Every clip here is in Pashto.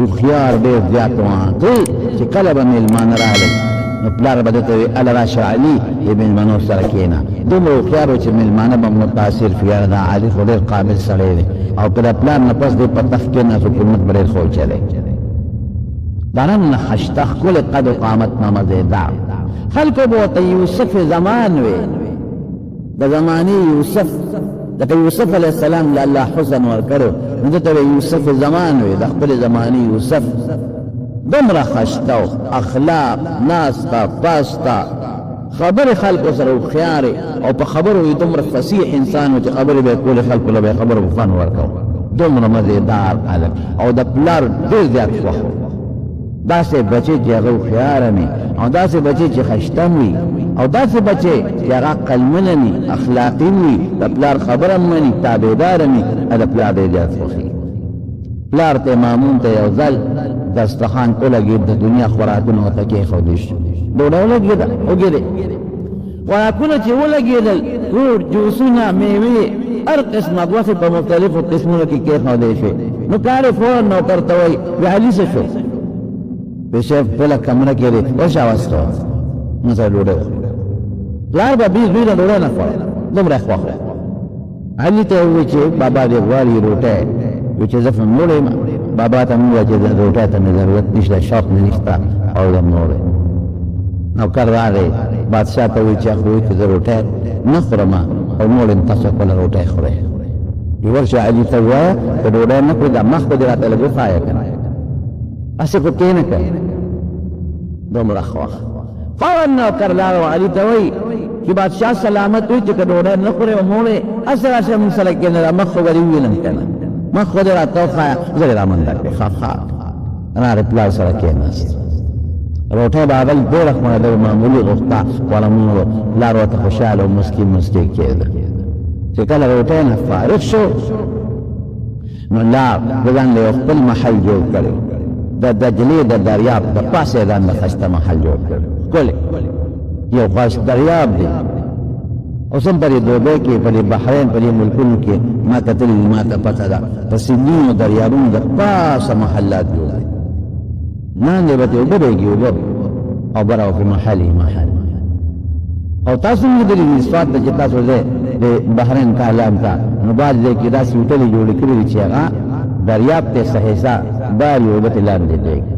هوښیار ډېر زیات واقع چې کله به میلمانه راغلل نو پلار به درته وي اله راشه علي د میلمنو سره کښېنه. دومره هوښیار و چې میلمانه به متاثر شي یاره دا علي خو ډېر قابل سړی دی او که د پلار نه پس دی په تخت کښېناست حکومت به ډېر ښه چلی. دننه خشته ښکلې قد و قامت نه مزېدار خلکو به ورته یوسف زمان وي د زمانې یوسف لکه یوسف علیه السلام له الله حسن ورکړو نو دته به یوسف زمان وي د خپلې زمانې یوسف. دومره خشته و اخلاق ناسته پاسته خبرې خلکو سره هوښیارې او په خبرو یې دومره فصیح انسان و چې خبرې به یې کولې خلکو له به یې خبرو په فن ورکو. دومره مزېدار هلک او د پلار ډېر زیات خوښ و. داسې بچی چې هغه هوښیاره وي او داسې بچی چې خشته وي او داسې بچی چې هغه عقلمنه وي اخلاقي وي د پلار خبره مني تابعداره وي د پلار ډېر زیات خوښي. پلار ته مامون ته یو ځل دسترخوان ولګېد د دنیا خوراکونه ورته کېښودل شو. ډوډۍ ولګېده وګېدې خوراکونه چې ولګېدل روټ جوسونه میوې هر قسمه غوښې په مختلفو قسمونو کې کېښودل شوې. نو پلار یې فوراً نوکر ته وایي وی علي څه شو؟ پیشف پله کمره کې دی ورشه وسته نو سره ډوډۍ وخوري. پلار به بیس دوی نه ډوډۍ نه خوړله دومره یې خوښ و. علي ته یې وویل چې بابا دې غواړي روټۍ وی چې زه خو مړی یم. بابا ته مې وویل چې روټۍ ته مې ضرورت نشته شوق مې نشته او زه مړی. نوکر راغی بادشاه ته وویل چې هغه چې زه روټۍ نه خورم او مړ یم تاسو خپله روټۍ خورئ. ورشه علي ته ووایه که ډوډۍ نه خورې دا مخ به دې راته لږ وښایه که نه اسې خو کېنه که دومره خوښ. فوراً نوکر لاړ علي ته وایي چې بادشاه سلامت وي چې که ډوډۍ نه خورې او مړ یې اسې راشه موږ سره کېنه دا مخ خو به دې ووینم که نه مخ خو دې راته وښایه زه دې رامنډه کړې ښه ښه راغی پلار سره کېناست. روټۍ به هغه ډېره خوړله معمولي غوښته خوړمو پلار ورته خوشحاله او مسکي مسکي کېده. چې کله روټۍ نه فارغ شو نو لاړ د ځان له یو خپل محل جوړ کړی د دجلې د دریاب د پاسه یې ځان د ښایسته محل جوړ کړی ښکلی یو خاص دریاب دی. اوس هم په دې دوبۍ کې په دې بحرین په دې ملکونو کې ما کتلي دي ما ته پته ده په سیندونو دریابونو د پاسه محلات جوړ دي. لاندې به ترې اوبه بهېږي اوبه او بره په محل یې محل. او تاسو هم لیدلي دي سوات ته چې تاسو ځئ د بحرین کالام ته نو بعض ځای کې داسې هوټلې جوړې کړي دي چې هغه دریاب ته څه حصه باري اوبه ترې لاندې بهېږي.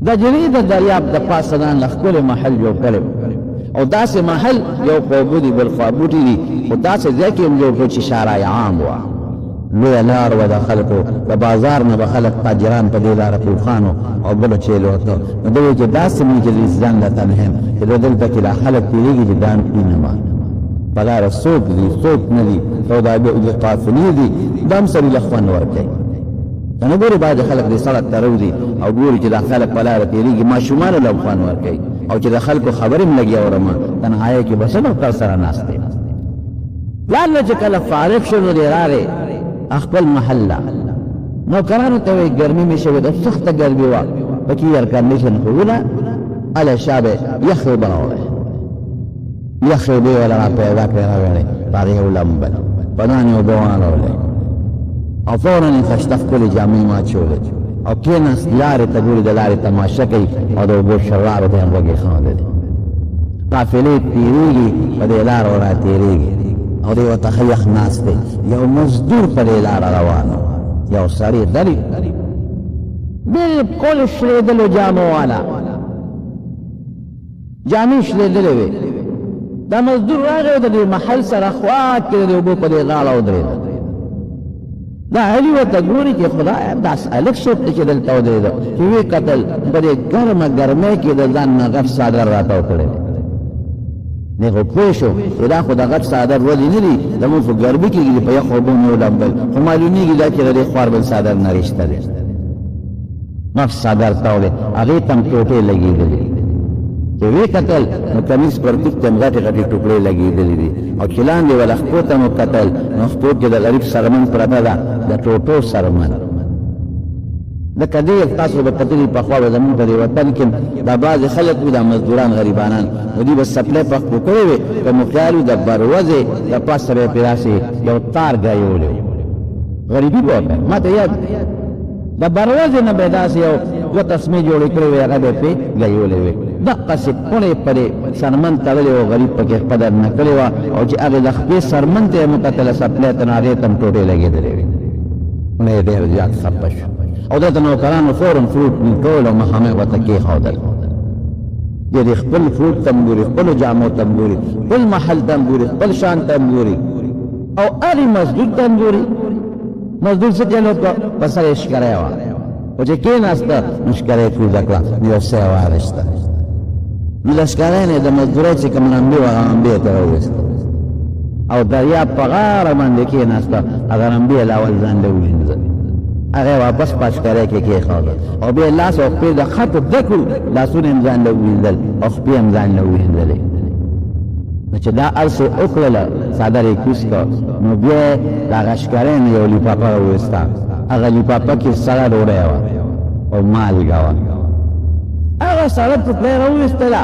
د جرې د دریاب د پاسه ځان له ښکلی محل جوړ کړی او داسې محل یو خوا اوبه دي بل خوا بوټي دي خو داسې ځای کې هم جوړ کړو چې شارع عام وه لویه لار وه د خلکو د بازار نه به خلک تاجران په دې لاره پوخانو او بله چیلو ورته نو ده وایي چې داسې مجلس ځان له تنهم چې د دلته کې لا خلک تېرېږي چې دا اینما په لاره څوک دي څوک نه دي سوداګر قافلې دي دا هم سړي له خوند ورکوي. نو ګورې بعضې خلک دې سړک ته روځي او ګوري چې دا خلک په لاره تېرېږي ماشومانو له هم خوند ورکوي او چې د خلکو خبرې هم لګیا ورمه تنهایۍ کې به څه نوکر سره ناست دی. پلار نه چې کله فارغ شو نو دی راغی خپل محله نوکرانو ته وایي ګرمي مې شوې ده سخته ګرمي وه پکې اییر کنډیشن خو ونه هله شا به یخې اوبه راوړی یخې اوبه یې وله را پیدا کړې راوړې په هغې یو لمبل په ځان یې اوبه واړولې او فوراً یې ښایسته ښکلې جامې واچولې او کېناست لارې ته ګوري د لارې تماشه کوي او د اوبو شرارو ته یې هم غوږې ښودلې. قافلې تېرېږي په دې لارو را تېرېږي او دی ورته ښه یخ ناست دی. یو مزدور په دې لاره روان و یو سړی دري بلکل شلېدلو جامو والا جامې شلېدلې وې. دا مزدور راغی د دې محل سره خوا کې د اوبو په دې غاړه ودرېده. دا علي ورته ګوري چې خدایه داس هلک څوک دی چې دلته ودرېده چې ویې کتل په دې ګرمه ګرمۍ کې د ځان نه غټ څادر راتاو کړی دی. دی خو پوه شو چې دا خو د غټ څادر ولې نه دي زمونږ خو ګرمي کېږي په یخو اوبو مې ولمبل خو معلومېږي دا چې د دې خوار بل څادر نه رشته دی. غټ څادر تاو دی هغې ته هم ټوټې لګېدلې چې ویې کتل نو کمیس پرتوک ته هم غټې غټې ټوکړې لګېدلې دي او چې لاندې وله خپو ته مو کتل نو خپو کې د غریب سرمن پرته ده د ټوټو سرمن. لکه دې تاسو به کتلي پخوا به زمونږ په دې وطن کې دا بعضې خلک وي دا مزدوران غریبانان نو دوی به سپلی پخپو کړی وي که مو خیال وي د بروزې د پاسه به یې پرې داسې یو تار ګایولی غریبي به ورته ما ته یاد د بروزې نه به یې داسې یو دوه تسمې جوړې کړې وې هغه به یې پرې ګیولې وې دقسې پړې پرې سرمن تړلې وه غریب پکې قدر نه کړې وه او چې هغې د خپې سرمن ته یې مکتله سپلی ته نو هغې ته هم ټوټې لګېدلې وې نو یې ډېر زیات خفه شو او دلته نوکرانو فورن فروټ ټول او مخامخ ورته کېښودل یعنې خپل فروټ ته هم ګوري خپلو جامو ته هم ګوري خپل محل ته هم ګوري خپل شان ته هم ګوري او هرې مزدور ته هم ګوري مزدور څه چل وکړه په سر یې شکری وه خو چې کېناسته نو شکری یې کوزه کړه نو یو څه یې واخېسته نو د شکری نه یې د مزدورۍ چې کوم لمبې وه هغه لمبې یې ته راوویسته او دریاب په غاړه باندې کېناسته هغه لمبې یې لاول ځان له ووینځه هغه واپس په شکری کې کېښوده او بیا لاس او خپې د خطو ډک وو لاسونه یې هم ځان له ووینځل او خپې هم ځان له ووینځلې نو چې دا هر څه وکړله څادر یې کوز کړ نو بیا یې د هغه شکرۍ نه یو لیفافه راوویسته هغه لیفافه کې سړه ډوډۍ وه او مالګه وه هغه سړه ټوکرۍ راوویستله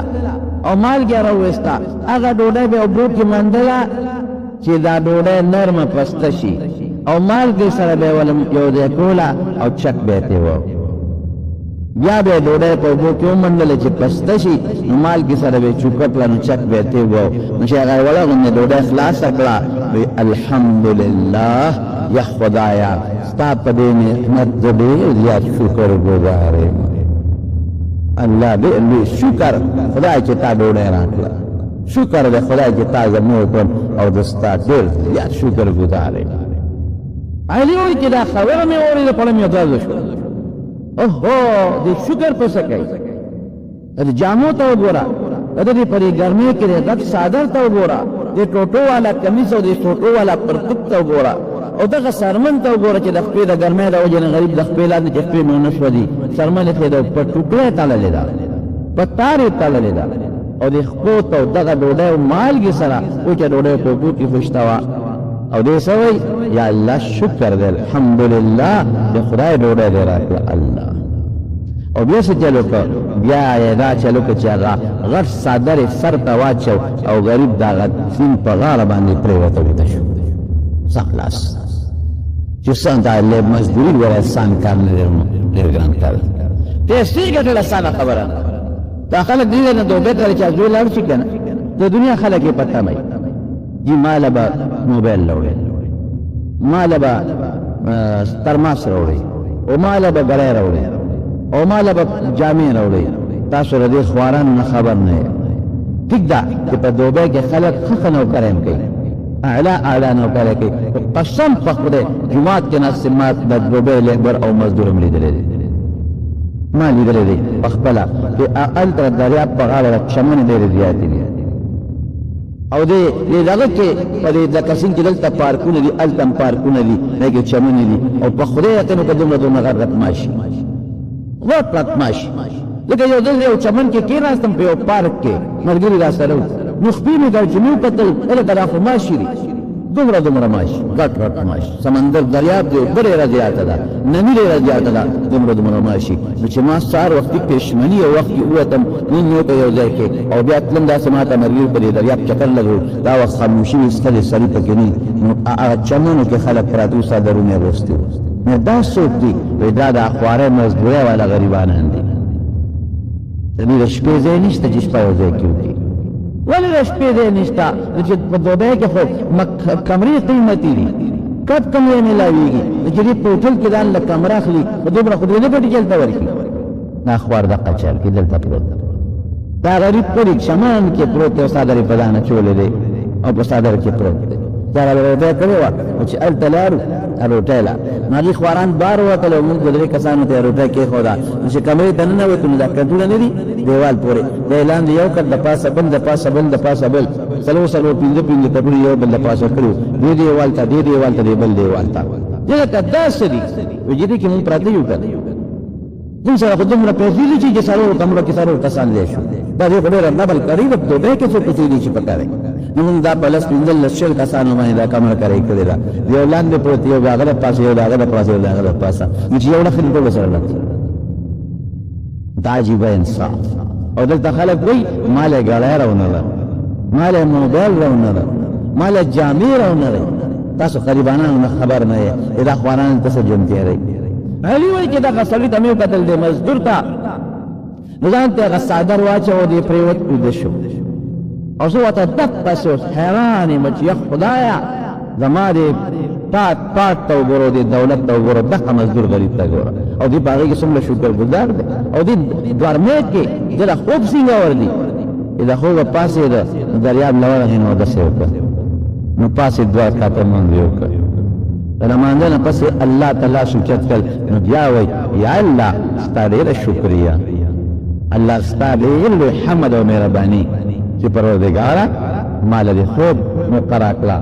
او مالګه راوویسته هغه ډوډۍ به یې اوبو کې منډله چې دا ډوډۍ نرمه پسته شي او مالګې سره به یې یو ځای کوله او چک به یې تېوه بیا به یې ډوډۍ په اوبو کې ومنډله چې پسته شي نو مالګې سره به یې چوکه کړه نو چک به یې تېوه نو چې هغه یې ولغونډه ډوډۍ خلاصه کړه وی الحمدلله یا خدایا ستا په دې نعمت زه ډېر زیات شکر ګزار یم الله ډېر لوی شکر خدای چې تا ډوډۍ راکړه شکر دی خدای چې تا زه مور کړم او زه ستا ډېر زیات شکر ګزار یم علي وایي چې دا خبره مې واورېده په مې درزه شوه اوهو د شکر په څه کوي د جامو ته وګوره د دې په دې ګرمۍ کې د غټ څادر ته وګوره د ټوټو والا کمیس او د ټوټو والا پرتوګ ته وګوره او دغه سرمن ته وګوره چې د خپې د ګرمۍ د وجې نه غریب د خپې لاندې چې خپې نو نه شولي سرمن یې د په ټوکړی تړلې ده په تار یې تړلې ده او د خپو ته دغه ډوډۍ مالګې سره وچه ډوډۍ په اوبو کې خوشته وه او دې څه وایي یا الله شکر دی الحمدلله د خدای ډوډۍ دې راکړه الله او بیا څه چل وکړه بیا یې دا چل وکړه چې هغه غټ څادر یې سر ته واچو او غریب د هغه سیند په غاړه باندې پرېوته ویده شو څه خلاص چې څه دا مزدوري وره آسان کار نه دی ډېر ګران کار پیسې ګټل اسانه خبره دا خلک دې نه دوبۍ ته چې ازوی لاړ شي که نه د دنیا خلک یې پته وایي جی ماله به موبایل راوړی ماله به ترماس راوړی او ماله به ګړی راوړی او ماله به جامې راوړی تاسو د دې خوارانو نه خبر نه یې ټیک ده چې په دوبۍ کې خلک ښه نوکرۍ هم کوي اعلی نوکرۍ کوي قسم په خدای جومات کې ناست ما د دوبۍ لیبر او مزدور هم لیدلی دی ما لیدلی دی په خپله چې هلته دریاب په غاړه چمنې ډېرې زیاتې دي او دې دغه کې په دې لکه څنګه چې دلته پارکونه دي هلته هم پارکونه دي هغې چمنې دي او په خدای یقین وکړه دومره غټ ماشي غټ ماشي لکه یو ځل یو چمن کې کېناستم په یو پارک کې ملګري راسره وو نو خپې مې کړ چې مې وکتل هلته دا خو ماشي دي دومره ماشي غټ ماشي سمندر دریاب دی اوبه ډېره زیاته ده نمي ډېره زیاته ده دومره ماشي نو چې ما سهار وختي پېشمني یو وخت کې ووتم مونږ مې وکړه یو ځای کې او بیا تلم داسې ما ته ملګري په دې دریاب چکر لګو دا وخت خاموشي وي ستړې سړي پکې نه نو هغه چمنو کې خلک پراته وو څادرونه یې اغوستي وو نو دا څوک دي وایي دا د خوارۍ مزدورۍ والا غریبانان دي د دې د شپې ځای نشته چې شپه یو ځای کې وکړي ولې د شپې ځای نشته چې په دوبۍ کې خو کمرې قیمتي دي کټ کمرې میلاویږي چې دې په هوټل کې ځان له کمره اخلي په دومره خو دې نه پټي چلته ورکړي دا خوار دقه چل کې دلته پروت دا غریب پړي شمان کې پروت دی او څادر یې په ځان اچولی دی او په څادر کې پروت دی چا راله روټۍ کړې وه او چې هلته لاړو روټۍ له نو هغې خواران بار ووتل او مونږ درې کسانو ته یې روټۍ کېښوده نو چې کمرې ته ننوتو نو دا کټونه نه دي دیوال پورې دی لاندې یو کټ د پاسه بل د پاسه بل د پاسه بل څلور پنځه کټونه یو بل د پاسه کړي دې دیوال ته دې دیوال ته دې بل دیوال ته دې لکه داسې دي وایي چې دې کې مونږ پراته یو که نه دې سره خو دومره پیسې دي چې څلورو کمرو کې څلور کسان دی شو دا دې خو ډېره نبل کري د دوبۍ کې څو پیسې دي چې پکارئ نو مونږ دا په لس پنځلس شل کسانو باندې دا کمره کرۍ کړې ده یو لاندې پروت یو د هغه د پاسه یو د هغه د پاسه یو د هغه د پاسه نو چې یو نښلي ټول سره لګي دا عجیبه انصاف او دلته خلک وایي ما له ګړی راونهده ما له موبایل راونهده ما له جامې راونهده تاسو غریبانانو نه خبر نه یې دا خواران ته څه ژوند تېروئ علي وایي چې دغه سړي ته مې وکتل دی مزدور ته نو ځان ته هغه څادر واچو دی پرېوت ویده شو او زه ورته دقسې اوس حیران یم چې یا خدایه زما دې پات ته وګورو دې دولت ته وګورو دغه مزدور غریب ته ګوره او دې په هغې کې څومره شکرګزار دی او دې ګورمېټ کې دې له خوب څنګه وردي چې د خوبه پاسېده نو دریاب له ورغې نو اودسې وکړه نو پاسې دوه رکعته لمونځ یې وکړ د لمانځه نه پسې الله ته لاس اوچت کړ نو بیا وایي یا الله ستا ډېره شکریه الله ستا ډېر لوی حمد او مهرباني چې پروردګاره ما له دې خوب مقرره کړه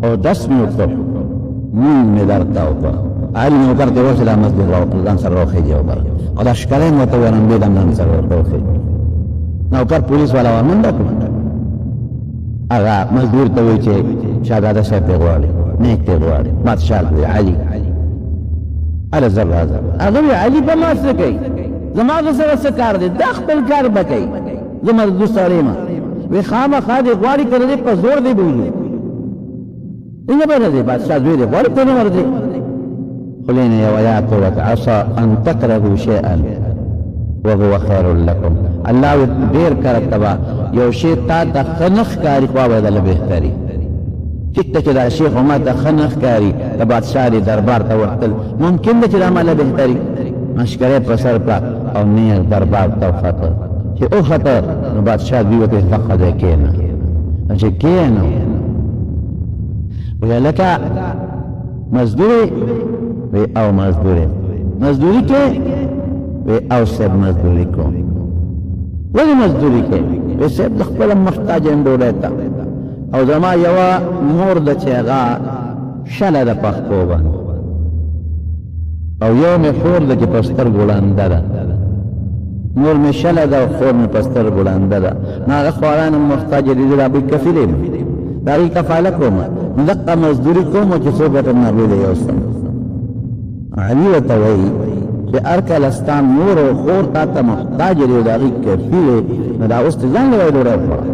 اودس مې وکړ مونږ مې درته وکړه علي مې وکړ ته اوس دا مسجد ځان سره راوخېږي او دا ښکلی مې ورته ویل همدې دم ځان سره راوخېږي نوکر پولیس والا ورمنډه کړو هغه مزدور ته وایي چې شهزاده صاحب دې غواړي نیک دې غواړي بادشاه وایي علي هله زر راځه هغه وایي علي به ما څه کوي زما هغه سره څه کار دی دا خپل کار به کوي زه مزدور سړی یم وایي خامخا دې غواړي که دې په زور دې بولي څنګه به نه دی بادشاه زوی دې غواړي ته نه ورځي خلین یو آیات وکړه عسى ان تکرهوا شیئا وهو خیر لكم الله ډېر کرتبه یو شی تا ته ښه نه ښکاري خو بدله بهتري ټیک ته چې دا شیخ ما ته ښه نه ښکاري د بادشاه دې دربار ته ورتل ممکن ده چې دا ماله بهتري مشکرې په سر کړه او نیغ دربار ته وخته چې وخته نو بادشاه دوی ورته دغه ځای کېنه چې کېنه ویل لکه مزدوري وی او مزدوري کې وی او صاحب مزدوري کوم ولې مزدوري کې وی صاحب د خپل محتاج ډوډۍ ته او زما یوه مور ده چې هغه شله ده پښتو باندې او یو مې خور ده چې په سترګو ړانده ده مور مې شله ده او خور مې په سترګو ړانده ده نو هغه خواران محتاج دي زه د هغوی کفیل یم د هغوی کفاله کوم نو دقه مزدوري کوم چې څو ګټه مې هغوی له یو سم علي ورته وایي چې هر کله ستا مور او خور تا ته محتاج دی او د هغوی کفیل نو دا اوس ته ځان له وایي ډوډۍ خوړه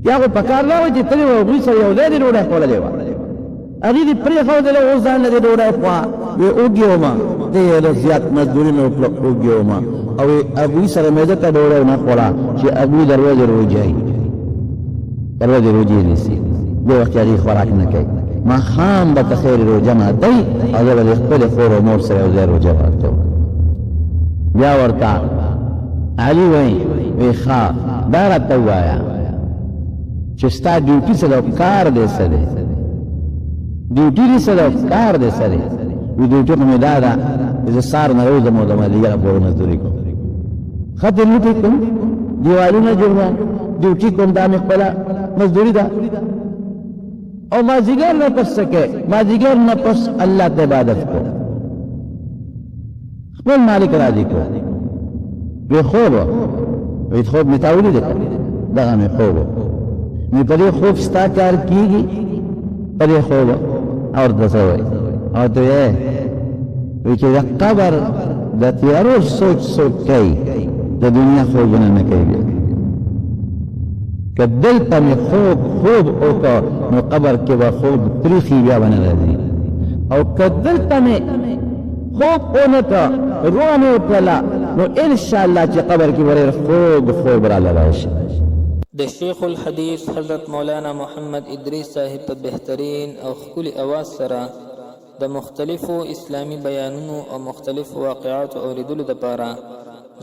یا خو په کار نه وایي چې تلې وه هغوی سره یو ځای دې ډوډۍ خوړلې وه هغې دې پرېښودله اوس ځان له دې ډوډۍ خوړه وی اوږې ومه دې له زیات مزدوري مې وکړه اوږې ومه او هغوی سره مې ځکه ډوډۍ ونه خوړه چې هغوی د ورځې روجایي د ورځې روجې نیسي دې وخت کې هغې خوراک نه کوي ماښام به ته خیر روژه ماتوي او زه به د خپلې خور او مور سره یو ځای روژه ماتوم بیا ورته علي وایي وی ښه دا راته ووایه چې ستا ډیوټي څه ده کار دی څه دی ډیوټي دې څه ده کار دی څه دی وی ډیوټي خو مې دا ده چې زه سهار نه روزم او د مازدیګره پورې مزدوري کوم ښه دې لوټې کوم دیوالونه جوړوم ډیوټي کوم دا مې خپله مزدوري ده او مازدیګر نه پس څه کوې مازدیګر نه پس الله ته عبادت کو خپل مالک راضي کو وی خوب وی خوب مې تا ولیده دغه مې خوب مې په دې خوب ستا کار کېږي په دې خوب او ورته څه وایي او ته یې وی چې د قبر د تیارو سوچ کوي د دنیا خوبونه نه کوي که دلته مې خوب وکړ نو قبر کې به خوب تریخي بیا به نه راځي او که دلته مې خوب ونه کړه روح مې وتله نو انشاءالله چې قبر کې به ډېر خوب راله راشي د شیخ الحدیث حضرت مولانا محمد ادریس صاحب په بهترین او ښکلي اواز سره د مختلفو اسلامی بیانونو او مختلفو واقعاتو اوریدلو دپاره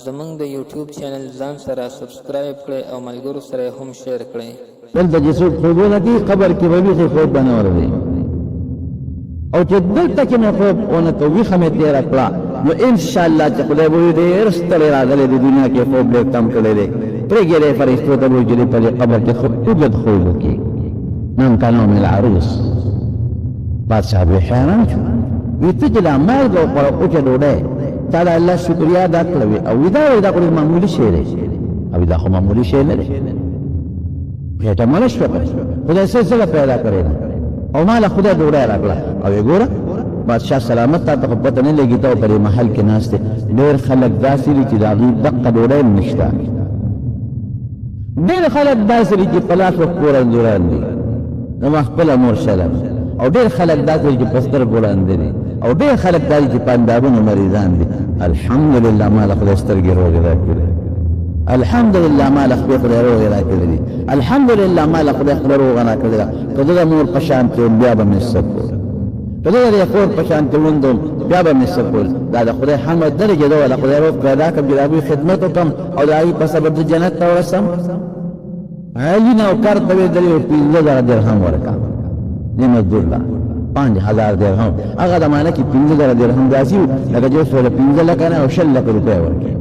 زمونږ د یوټیوب چینل ځان سره سبسکرایب کړئ او ملګرو سره هم شیر کړئ دلته چې څوک خوبونه کوي قبر کې به بیخي خوب به نه ورځي او چې دلته کې مې خوب ونه کړ ویښه مې تېره کړه نو انشاءالله چې خدای به وي ډېر ستړی راغلی د دنیا کې خوب ډېر کم کړی دی پرېږدی دی فرښتو ته به وایي چې دی په دې قبر کې اوږد خوب وکړي نام کلام العروس بادشاه به حیران شو وی ته چې دا مالګه وخوړه وچه ډوډۍ تا د الله شکریا ادا کړه وي او دا خو معمولي شی دی او دا خو معمولي شی نه دی خېټه مړه شوه خدای څه پیدا کړی دی او ما له خدای ډوډۍ راکړه او یې ګوره بادشاه سلامت تا ته خو پته نه لګي ته په دې محل کې ناست دی ډېر خلک داسې دي چې د هغوی دقه ډوډۍ هم نشته ډېر خلک داسې دي چې په لاس کور انځوران دي زما خپله مور شله او ډېر خلک داسې دي چې په سترګو ړانده دي او ډېر خلک داري چې پاندابونو مریضان دي الحمدلله ما له خدای سترګې روغې راکړې الحمدلله ما له خدای روغې راکړې دي الحمدلله ما له خدای روغه راکړې ده که زه د مور په شان کې وم بیا به مې څه کول که زه د کور په شان کې وندم بیا به مې څه کول دا د خدای حمد درجه ده ولا خدای روغ پیدا کړم چې د هغوی خدمت وکړم او د هغوی په سبب د جنت ته ورسم علي نوکر ته ویې درې 15,000 درهم ورکړه دې مزدور له 5,000 درهم هغه زمانه کې 15,000 درهم داسې وو لکه چې اوس ورله 15 لکه نه او 6 لکه روپۍ ورکړي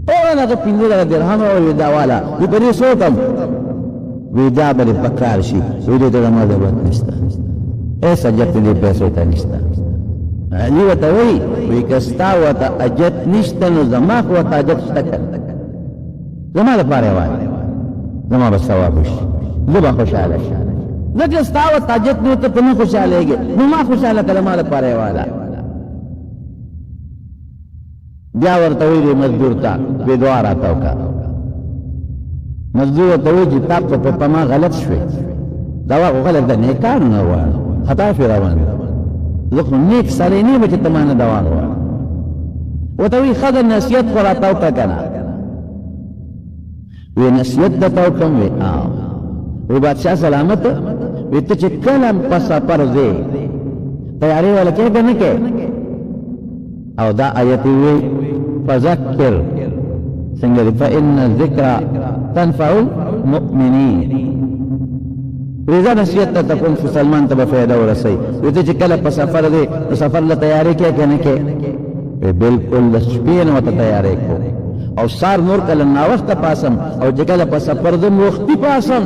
او هغه 15,000 درهم ویې دا والا وي په دې څه وکړم وی دا به دې پکار شي وی دې ته زما ضرورت نشته ایس اجت دې پیسو ته نشته علي ورته وی که ستا ورته اجت نشته نو زما خو ورته اجت شته که زما لپاره یې وایه زما به ثواب وشي زه به خوشحاله شم ځکه ستا ورته اجت نه ته نه خوشحالېږې نو ما خوشحاله کړه ما لپاره یې واله بیا ورته ویلې مزدور ته وی دعا راته وکړه مزدور ورته وایي چې تا په ما غلط شوې دوا خو غلط ده نیکانو نه غواړم خطا شوې روان زه خو نیک سړی نه یم چې ته ما نه دوا غواړم ورته وایي ښه ده نصیحت خو راته وکړه که نه وی نصیحت درته وکړم وی وی بادشاه سلامت وی ته چې کله په سفر ځې تیارې والا کې که نه کې او دا آیت وی فذکر څنګه دی فإن الذکر تنفع المؤمنین ویزا نصیحت ته تکون مسلمان ته به فایده ورسوي وی ته چې کله په سفر دی نو سفر له تیارې کې که نه کې بالکل د شپې نه ورته تیارې کو او سار نور کله ناوخته پاسم او چې کله په سفر ځم وختي پاسم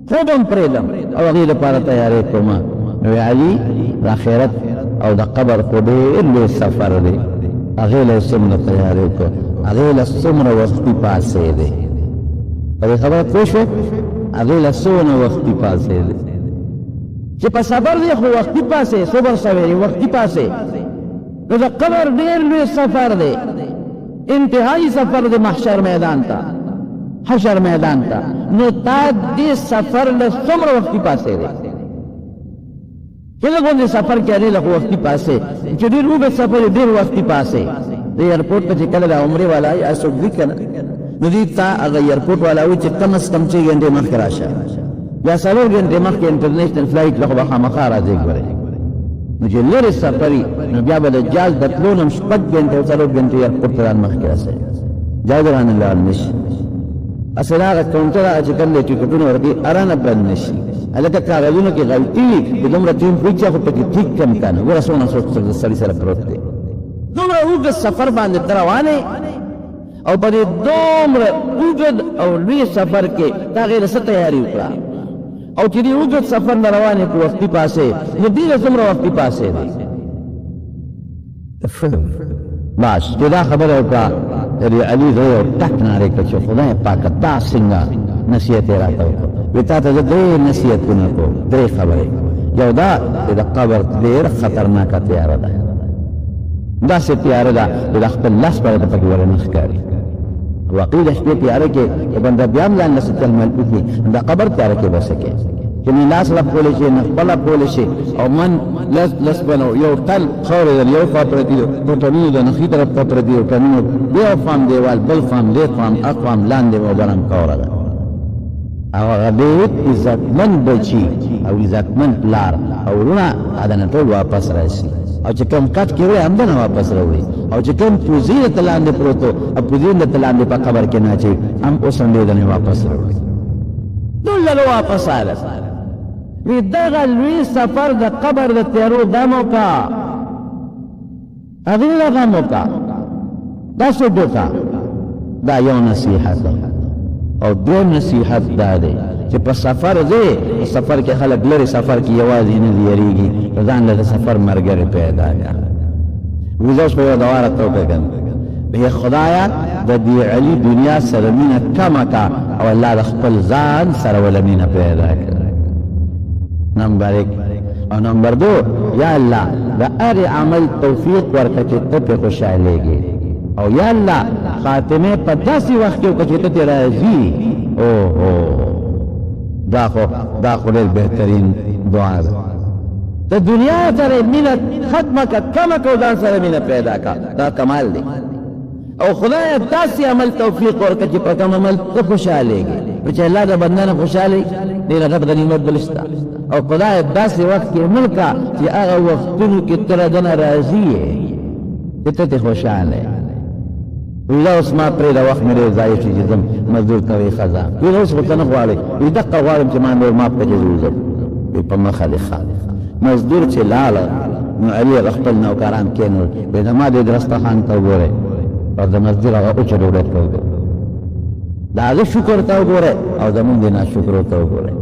خوب هم پرېږدم او هغې لپاره تیارې کوم وی علي د آخرت او د قبر خو ډېر لوی سفر دی هغې له څومره تیارې کړو هغې له څومره وختي پاڅېدې په دې خبره پوه شوې هغې له څونه وختي پاڅېدې چې په سفر دی خو وختي پاسې صبر سویرې وختي پاسې نو د قبر ډېر لوی سفر دی انتهایی سفر دی محشر میدان ته حشر میدان ته نو تا دې سفر له څومره وختي پاسېدې کله غوندې سفر کې هغې له خو وختي پاسې چې ډېر اوږد سفر یې ډېر وختي پاسې د ایرپورټ ته چې کله د عمرې والا یا څوک ځي که نه نو دې ته هغه ایرپورټ والا وایي چې کم از کم 6 ګنټې مخکې راشه یا 4 ګنټې مخکې انټرنیشنل فلایټ له خو به خامخا راځې ګورې نو چې لرې سفر وي نو بیا به د جاز د تلو نه 6 ګنټې او 4 ګنټې ایرپورټ ته ران مخکې راسئ جاز رانه لاړ نه شي اصل هغه کاونټر هغه چې کوم دی ټکټونه ورکوي ارانه بند نه شي هلکه کاغذونو کې غلطي وي چې دومره ټیم پوچه خو پکې ټیک کم که نه ګوره څونه سوچ سړي سره پروت دی دومره اوږد سفر باندې ته روان او په دې دومره اوږد او لوی سفر کې تا هغې له څه تیاري وکړه او چې دې اوږد سفر نه روان یې په وختي پاسې نو دې له څومره وختي پاسې دی بس چې دا خبره وکړه د علي زوی یو ټک نارې کړه چې خدای پاکه دا څنګه نصیحت یې راته وکړه وی تا ته زه 3 نصیحتونه کوم 3 خبرې یو دا چې د قبر ډېره خطرناکه تیاره ده داسې تیاره ده چې د خپل لاس باندې ته پکې ور نه ښکاري واقعي د شپې تیاره کې د بنده بیا هم ځان له څه تلمل وکړي د قبر تیاره کې به څه کوې چې نه لاس له کولی شي نه خپله کولی شي او من لس بنو یو تل خاورې ده یو خوا پرتي ده پټنونو د نښي طرف ته پرتي او ټنونو یو فام دیوال بل فام دې فام اق فام لاندې او برم کوره ده او هغه ډېر عزتمند بچي او عزتمند پلار او وروڼه هغه نه ټول واپس راشي او چې کوم کټ کې وړی همدنه واپس راوړي او چې کوم پوزي درته لاندې پروت و او پوزي درته لاندې په قبر کې نه اچوي هم اوس هم دې واپس راوړي ټول واپس راغله وی دغه لوی سفر د قبر د تیارو دم وکړه هغې له غم وکړه دا څوک وکړه دا یو نصیحت او دویم نصیحت دا دی چې په سفر ځې په سفر کې خلک لرې سفر کې یوازې نه یېرېږي ځان له د سفر ملګری پیدا کړه ویزه اوس په یوه دوا راته وکړه که نه وی خدایه د دې علي دنیا سره مینه کمه کړه او الله د خپل ځان سره وله مینه پیدا کړه نمبر 1 او نمبر 2 یا الله د هر عمل توفیق ورکړه چې ته پرې خوشحالېږې او یا الله خاتمه په داسې وخت کې وکړه چې ته ترې راځي دا خو ډېر بهترین دعا ده د دنیا سره مینه ختمه که کمه که ځان سره مینه پیدا کا دا کمال دی او خدای داسې عمل توفیق ورکړه چې په کوم عمل ته خوشحالېږي چې الله د بنده نه خوشحالي ډېره غټ غنیمت بل شته او خدای داسې وخت کې عمل کا چې هغه وختونو کې ته د نه راضي یې چې ته ترې خوشحاله یې وی دا اوس ما پرېږده وخت مې ډېر ضایع شي چې ځم مزدور ته وایي ښه ځه وی اوس خو ته نه غواړې وی دقه غواړم چې ما نور ماف کړه چې زه وځم وی په مخه دې ښه مزدور چې لاړه نو علي هغه خپل نوکران کېنول وی زما دې دسترخوان ته وګورئ او د مزدور هغه اوچه ډوډۍ ته وګورئ د هغه شکر ته وګورئ او زمونږ د ناشکرو ته وګورئ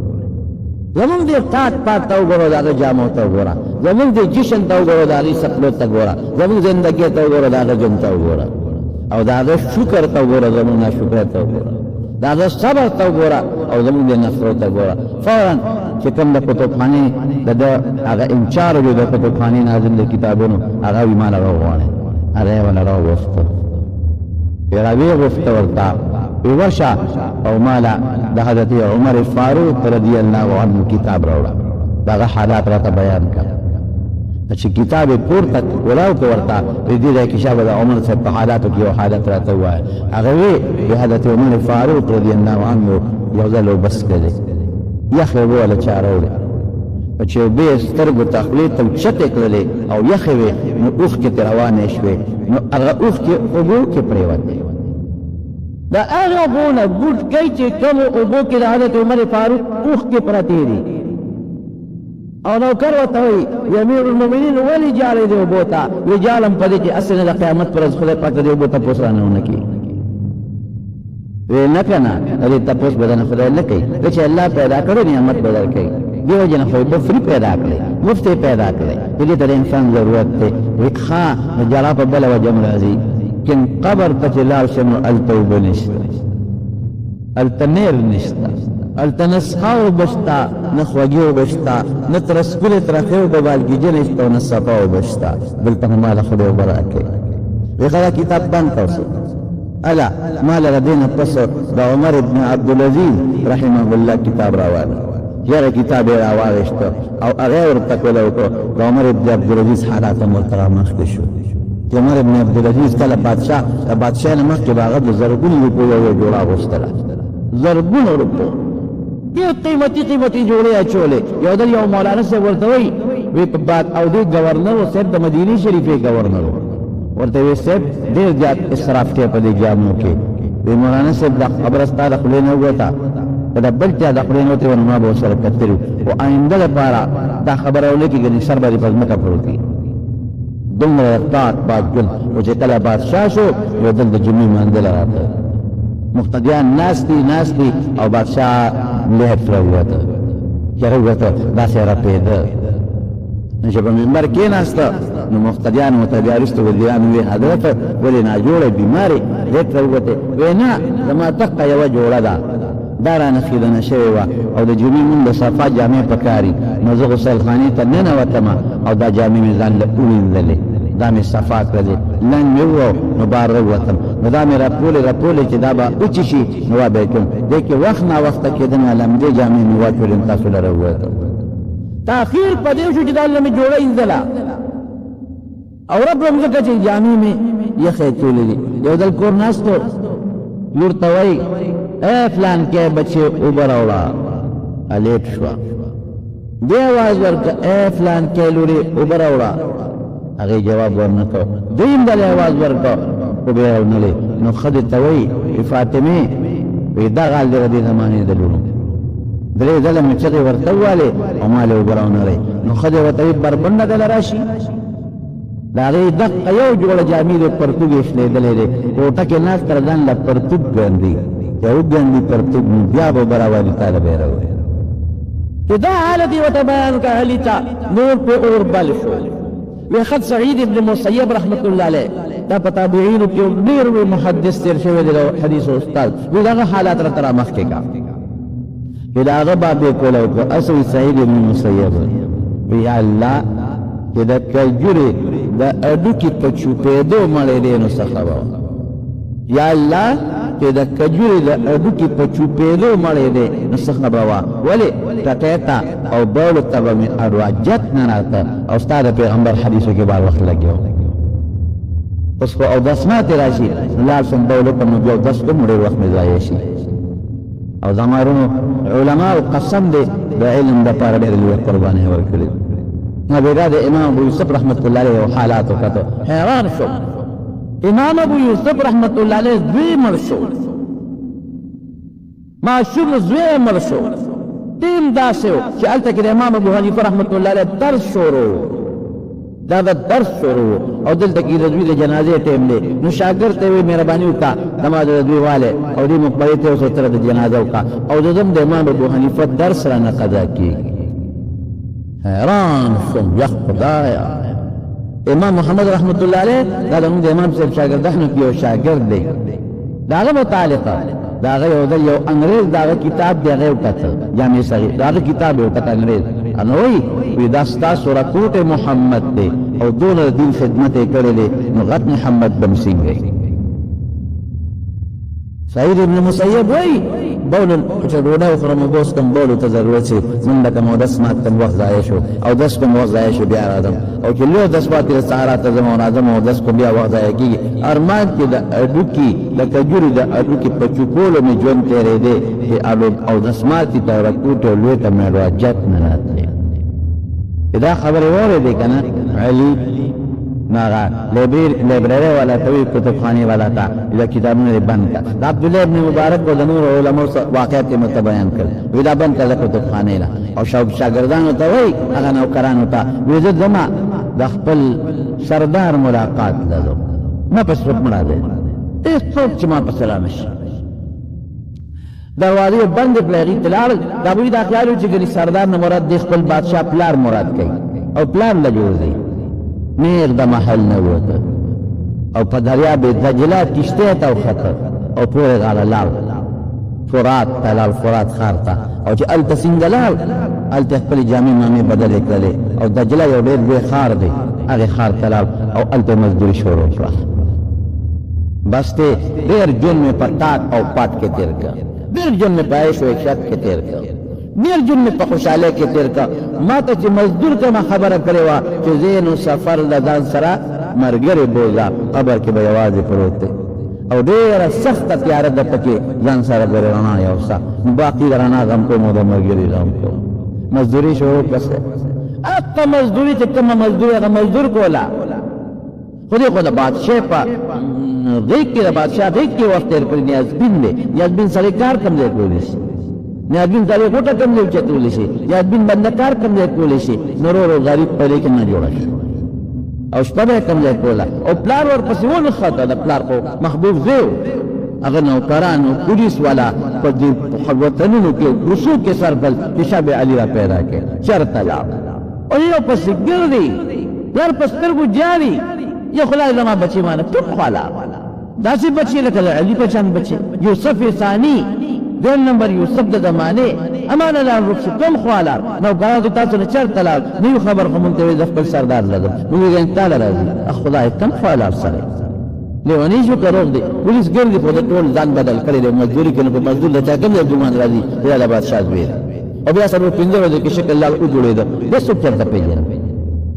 زمونږ د ټاټ پاټ ته وګوره د هغه جامو ته وګوره زمونږ د جشن ته وګوره د هغې سپلو ته وګوره زمونږ زندګۍ ته وګوره د هغه ژوند ته وګوره او د هغه شکر ته وګوره زمونږ ناشکرۍ ته وګوره د هغه صبر ته وګوره او زمونږ د نفرو ته وګوره فوراً چې کوم د کتابخانې د ده هغه انچارج و د کتابخانې ناظم د کتابونو هغه وي ما نه راوغواړئ هغه یې ونه راوغوښته وی راویې غوښته ورته وی ورشه او ماله د حضرت عمر فاروق رضی الله عنه کتاب راوړه د هغه حالات راته بیان کړه چې کتاب یې پورته وراوکړه ورته وی دې ځای کې شابه د عمر صاحب په حالاتو کې یو حالت راته ووایه هغه وی د حضرت عمر فاروق رضی الله عنه یو ځل وبس کړی یخې اوبه وله چا راوړې چې اوبه یې سترګو ته خولې ته اوچتې کړلې او یخې وې نو اوښکې ترې روانې شوې نو هغه اوښکې اوبو کې پرېوتې د هغه اوبو نه بوټکی چې کومو اوبو کې د حضرت عمر فاروق اوښکې پرتې دي او نوکر ورته وایي امیر المؤمنین ولې جالې دې اوبو ته وی جالم په دې چې هسې نه د قیامت پر ورځ خدای پاک د دې اوبو تپوس رانه ونه کړي وی نه که نه د دې تپوس به درنه خدای نه کوي که چې الله پیدا کړی نعمت به درکوي دې وجې نه خو یې فری پیدا کړی مفت یې پیدا کړی دې ته د انسان ضرورت دی وی ښه د جړا په بله وجه هم راځي کن قبر ته چې لاړ شم نو هلته اوبه نشته هلته نیر نشته هلته نه څښا اوبه شته نه خوږې اوبه شته نه ترسکلې ترخې اوبه بالګیجه نشته او نه صفا اوبه شته دلته خو ماله خدای اوبه راکوي وی ښه دا کتاب بند کړه اوس الا ما له دې نه پس د عمر ابن عبدالعزیز رحمه الله کتاب راواله یاره کتاب یې راواغېسته او هغه یې ورته کوله وکړو د عمر ابن عبدالعزیز حالات هم ورته رامخکې شو چې عمر ابن عبدالعزیز کله بادشاه د بادشاه نه مخکې به هغه د زرګونو روپو یوه جوړه اغوستله زرګونو روپو ډېر قیمتي قیمتي جوړې اچولې یو ځل یو مولانا صاحب ورته وایي وی په باد او دې ګورنر و صاحب د مدینې شریفې ګورنر و ورته وی صاحب ډېر زیات اسراف کوي په دې جامو کې وی مولانا صاحب دا خبره ستا د خولې نه ووته که د بل چا د خولې نه وتې ونه ما به ورسره کتلي خو آینده لپاره دا خبره ونه کړي ګنې سر به دې په ځمکه پروت وي دومره طاعت باد ګل او چې کله بادشاه شو یو دل د جمعې لمانځله راته مقتدیان ناست دي او بادشاه لحد راووته چې هغه ووته داسې رپېده نو چې په منبر کېناسته نو مقتدیان ورته بیا وروسته وزیران وویل حضرت ولې ناجوړه بیمارې لحد راووتې وی نه زما دقه یوه جوړه ده دا رانه خیدنه شوې وه او د جمعې مونږ د صفا جامې پکاري نو زه غسلخانې ته ننوتمه او دا جامې مې ځان له ووینځلې دا مې صفا کړلې لنګ مې ووه نو بار راووتم نو دا مې راپولې چې دا به اوچې شي نو وا به یې کوم دې کې وخت ناوخته کېدنه لمدې جامې مې واچولې تاسو له راووتم تاخیر په دې شو چې دا له مې جوړه ایندله او رب مځکه چې جامې مې یخې چولې دي یو ځل کور ناستو لور ته وایي اے فلان کې بچې اوبه راوړه لیټ شوه دې اواز ورکړه اے فلان کې لورې اوبه راوړه هغې جواب ورنه کړ دویم ځل یې اواز ورکړه اوبه یې راونلې نو ښځې ته وایي فاطمې وی دا غال دی د دې زمانې د لورو درې ځله مې چغې ورته ووالې او ما له اوبه راونلې نو ښځې ورته وایي بربنډه دله راشي د هغې دقه یو جوړه جامې د پرتوګ یې شلېدلی دی کوټه کې ناست تر ځان له پرتوګ ګندي چې وګندي پرتوګ نو بیا به اوبه راوالي تاله به یې راوړي چې دا حالت یې ورته بیان کړه علي ته نور پې اور بل شو وی خد سعید ابن مسیب رحمت الله علیه دا په تابعینو کې ډېر لوی محدث تېر شوی دی د حدیث استاد وی د هغه حالات راته رامخکې کړه چې د هغه باب یې کوله وکړه اصل سعید ابن مسیب وی یا الله چې د کجورې د اډوکي په چوپېدو مړې دی نو څه خبره یا الله چې د کجورې د هډوکي په چوپېدو مړی دی نو څه خبره وه ولې ټټۍ ته او بولو ته به مې اډواجت نه راته او ستا د پیغمبر حدیثو کې بار وخت لګیا اوس خو اودس ماتې را شي لاړ شم بولو ته نو بیا اودس کوم ډېر وخت مې ضایع شي او زمارونو علماو قسم دی د علم دپاره ډېرې لویې قربانۍ ورکړي نو بېګا د امام ابو یوسف رحمت الله علیه یو حالات وکتو حیران شو امام ابو یوسف رحمت الله علیه زوی مړ شو معشوق زوی مړ شو ټیم داسې و چې هلته کې د امام ابو حنیفه رحمت الله علیه درس شروع دا د درس شروع او دلته کې د زوی د جنازې ټیم دی نو شاګرد ته یې مهرباني وکړه زما د زوی والی او دې مقبرې ته اوس سره د جنازه وکړه او د د امام ابو حنیفه درس رانه قضا کېږي حیران شوم یا خدایا امام محمد رحمت الله علیه دا زموږ د امام صاحب شاګردانو کې یو شاګرد دی د هغه متعلقه د هغه یو ځل یو انګرېز د هغه کتاب دی هغه یې وکتل جامع صغیر د هغه کتاب یې وکتل انګرېز نو وایي دا ستاسو رکوټ محمد دی او دونه د دین خدمت یې کړی دی نو غټ محمد به م څنګه سعید ابن مسیب وایي بول چې ډوډۍ وخورم او اوس کوم بولو ته ضرورت شي منډه کوم اودس مات کوم وخت ضایع شو اودس کوم وخت ضایع شو بیا راځم او چې لوی اودس پاتې سهارا ته ځم او راځم اودس کوم بیا وخت ضایع کېږي ارمان کې د هډوکي د کجورې د هډوکي په چوکولو مې ژوند تېرېدی چې اودس ماتې ته رکوټ او لوی ته مې حاجت نه راتلی دا خبرې واورېدې که نه علي ناغا لایبرری والا ته وی کتابخانې والا ته دا کتابونه یې بند کړه د عبدالله ابن مبارک او د نورو علماو واقعات یې مته بیان کړل وی دا بند کړه د کتابخانې نه او شاګردانو ته وایي هغه نوکرانو ته وی زه ځمه د خپل سردار ملاقات لرم ما پس څوک مړه دی هېڅ څوک چې ما پسې را نه شي دروازې بندې کړې هغې ته لاړل دا به دا خیال و چې ګنې سردار نه مراد دی خپل بادشاه پلار مراد کوي او پلار له جوړ دی نیر د محل نه ووته او په دریاب دجله کشتۍ ته وخته او پورې غاړه لاړ فرات ته لاړ فرات ښار ته او چې هلته څنګه لاړ هلته خپلې جامې مامې بدلې کړلې او دجله یو ډېر لوی ښار دی هغې ښار ته لاړ او هلته مزدوري شروع کړه بس دی ډېر ژوند مې په ټاک او پاټ کې تېر کړ ډېر ژوند مې په عیش و عشرت کې تېر کړ ډېر ژوند مې په خوشحالۍ کې تېر کړ ما ته چې مزدور کومه خبره کړې وه چې زه نو سفر له ځان سره ملګرې بوځه قبر کې به یوازې پروت دی او ډېره سخته تیاره ده پکې ځان سره ګورې رڼا یوسه نو باقي د رڼا غم کوم او د ملګري غم کوم مزدوري شروع کړه هغه مزدوري چې کومه مزدوري هغه مزدور کوله خو دې خو د بادشاه په غېږ کې د بادشاه غېږ کې وخت تېر کړی نیازبین دی نیازبین سړی کار کوم ځای کولی شي نیازبین سړی غوټه کوم ځای اوچتولی شي نیازبین بنده کار کوم ځای کولی شي نو ورو غریب په دې کې نه جوړه شو او شپه به یې کوم ځای کوله او پلار ورپسې ونښته د پلار خو محبوب زوی و هغه نوکرانو پولیس والا په دې وطنونو کې رسو کې سر بل چې شاه علي را پیدا کړ چېرته لاړ او یو پسې ګرځي پلار په سترګو جاري یا خدای زما بچی مانه ټوک خوالا داسې بچی لکه د علي په شان بچی یوسف ثاني دویم نمبر یوسف د زمانې امانه لار روک شو کوم خوالا نوکرانو تاسو نه چېرته لاړ نوي خبر خو مونږ ته وایي د خپل سردار لګم موږ وایي تاله راځي خدای کم خوالا سره لیونی شو که روغ دی پولیس ګرځي خو د ټول ځان بدل کړی دی مزدوري کوي نو په مزدور د چا کوم ځای ګمان راځي یا د بادشاه زوی او بیا سره پنځه ورځې کې شکل لال وجوړېده بس څوک چېرته پېژنم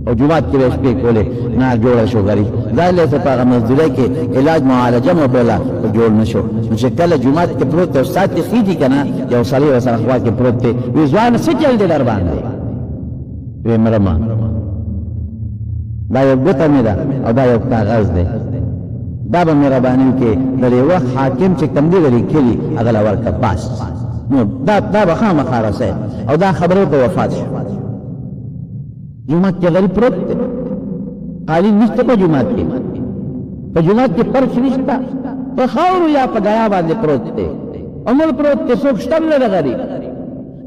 او جماعت کې به شپې کولې نه جوړه شو غریب ځای له څه په هغه مزدورۍ کې علاج معالجه مو بوله جوړ نه شو نو چې کله جومات کې پروت دی او ساعت یې خېږي که نه یو سړی ورسره خوا کې پروت دی وایي ځوانه څه چل دی در باندې وایي مرمه دا یو ګوته مې ده او دا یو کاغذ دی دا به مهرباني وکړې د دې وخت حاکم چې کوم دی لیکلي هغه له ورکړه بس نو دا به خامخا رسی او دا خبره په وفات شو جماعت کې غریب پروت دی قالین نشته په جماعت کې په جماعت کې فرش نشته په خاورو یا په ګیا باندې پروت دی عمر پروت دی څوک شته نه ده غریب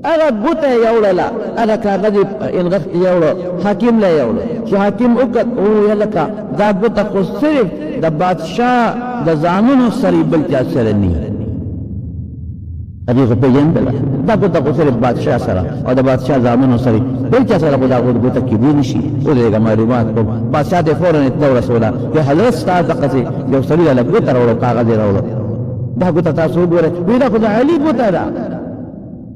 هغه ګوته یې یوړله هغه کاغذ یې انغښت یوړه حاکم له یوړه چې حاکم وکت وویل لکه دا ګوته خو صرف د بادشاه د زامنو سره بل چا سره نه هغې خو پېژندله دا ګوته خو صرف بادشاه سره او د بادشاه زامنو سره بل چا سره خو دا ګوته کېدی نه شي ودرېږه معلومات کوم بادشاه ته یې فوراً اطلاع ورسوله چې حضرت ستا دقسې یو سړي له ګوته راوړو کاغذ یې راوړو دا ګوته تاسو وګورئ وی دا خو د علي ګوته ده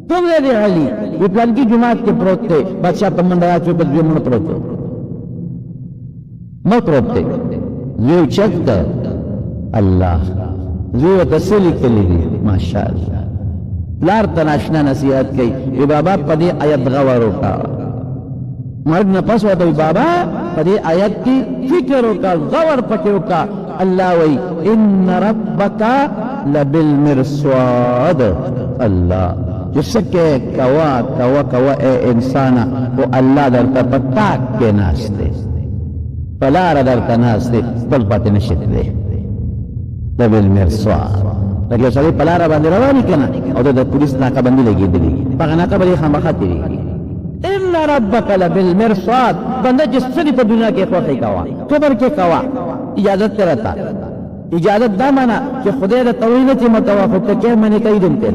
کوم ځای دی علي وی پلانکي جومات کې پروت دی بادشاه په منډه راځي په دوی مړ پروت دی مړ پروت دی زوی اوچت ده الله زوی ورته څه لیکلي دي ماشاءالله پلار ته ناشنا نصیحت کوي وی بابا په دې آیت غور وکړه مرګ نه پس ورته وی بابا په دې آیت کې فکر وکړه غور پکې وکړه الله وی ان ربک لبالمرصاد الله جسکه کوا کوا کوا اے انسانا وہ اللہ درتا پتاک کے ناستے پلار درتا ناستے بل پاتے نشت دے لبالمرصاد لکه سړی په لاره باندې رواني کنه او د پولیس ناکه باندې لګېدلی په ناکه باندې خامخا تېرېږي ان ربک لبالمرصاد بنده چې څه په دنیا کې خوښۍ کوه قبر کې کوه اجازت ته راته اجازت دا معنا چې خدای د توحید چې متوافق ته کې منې کوي دمته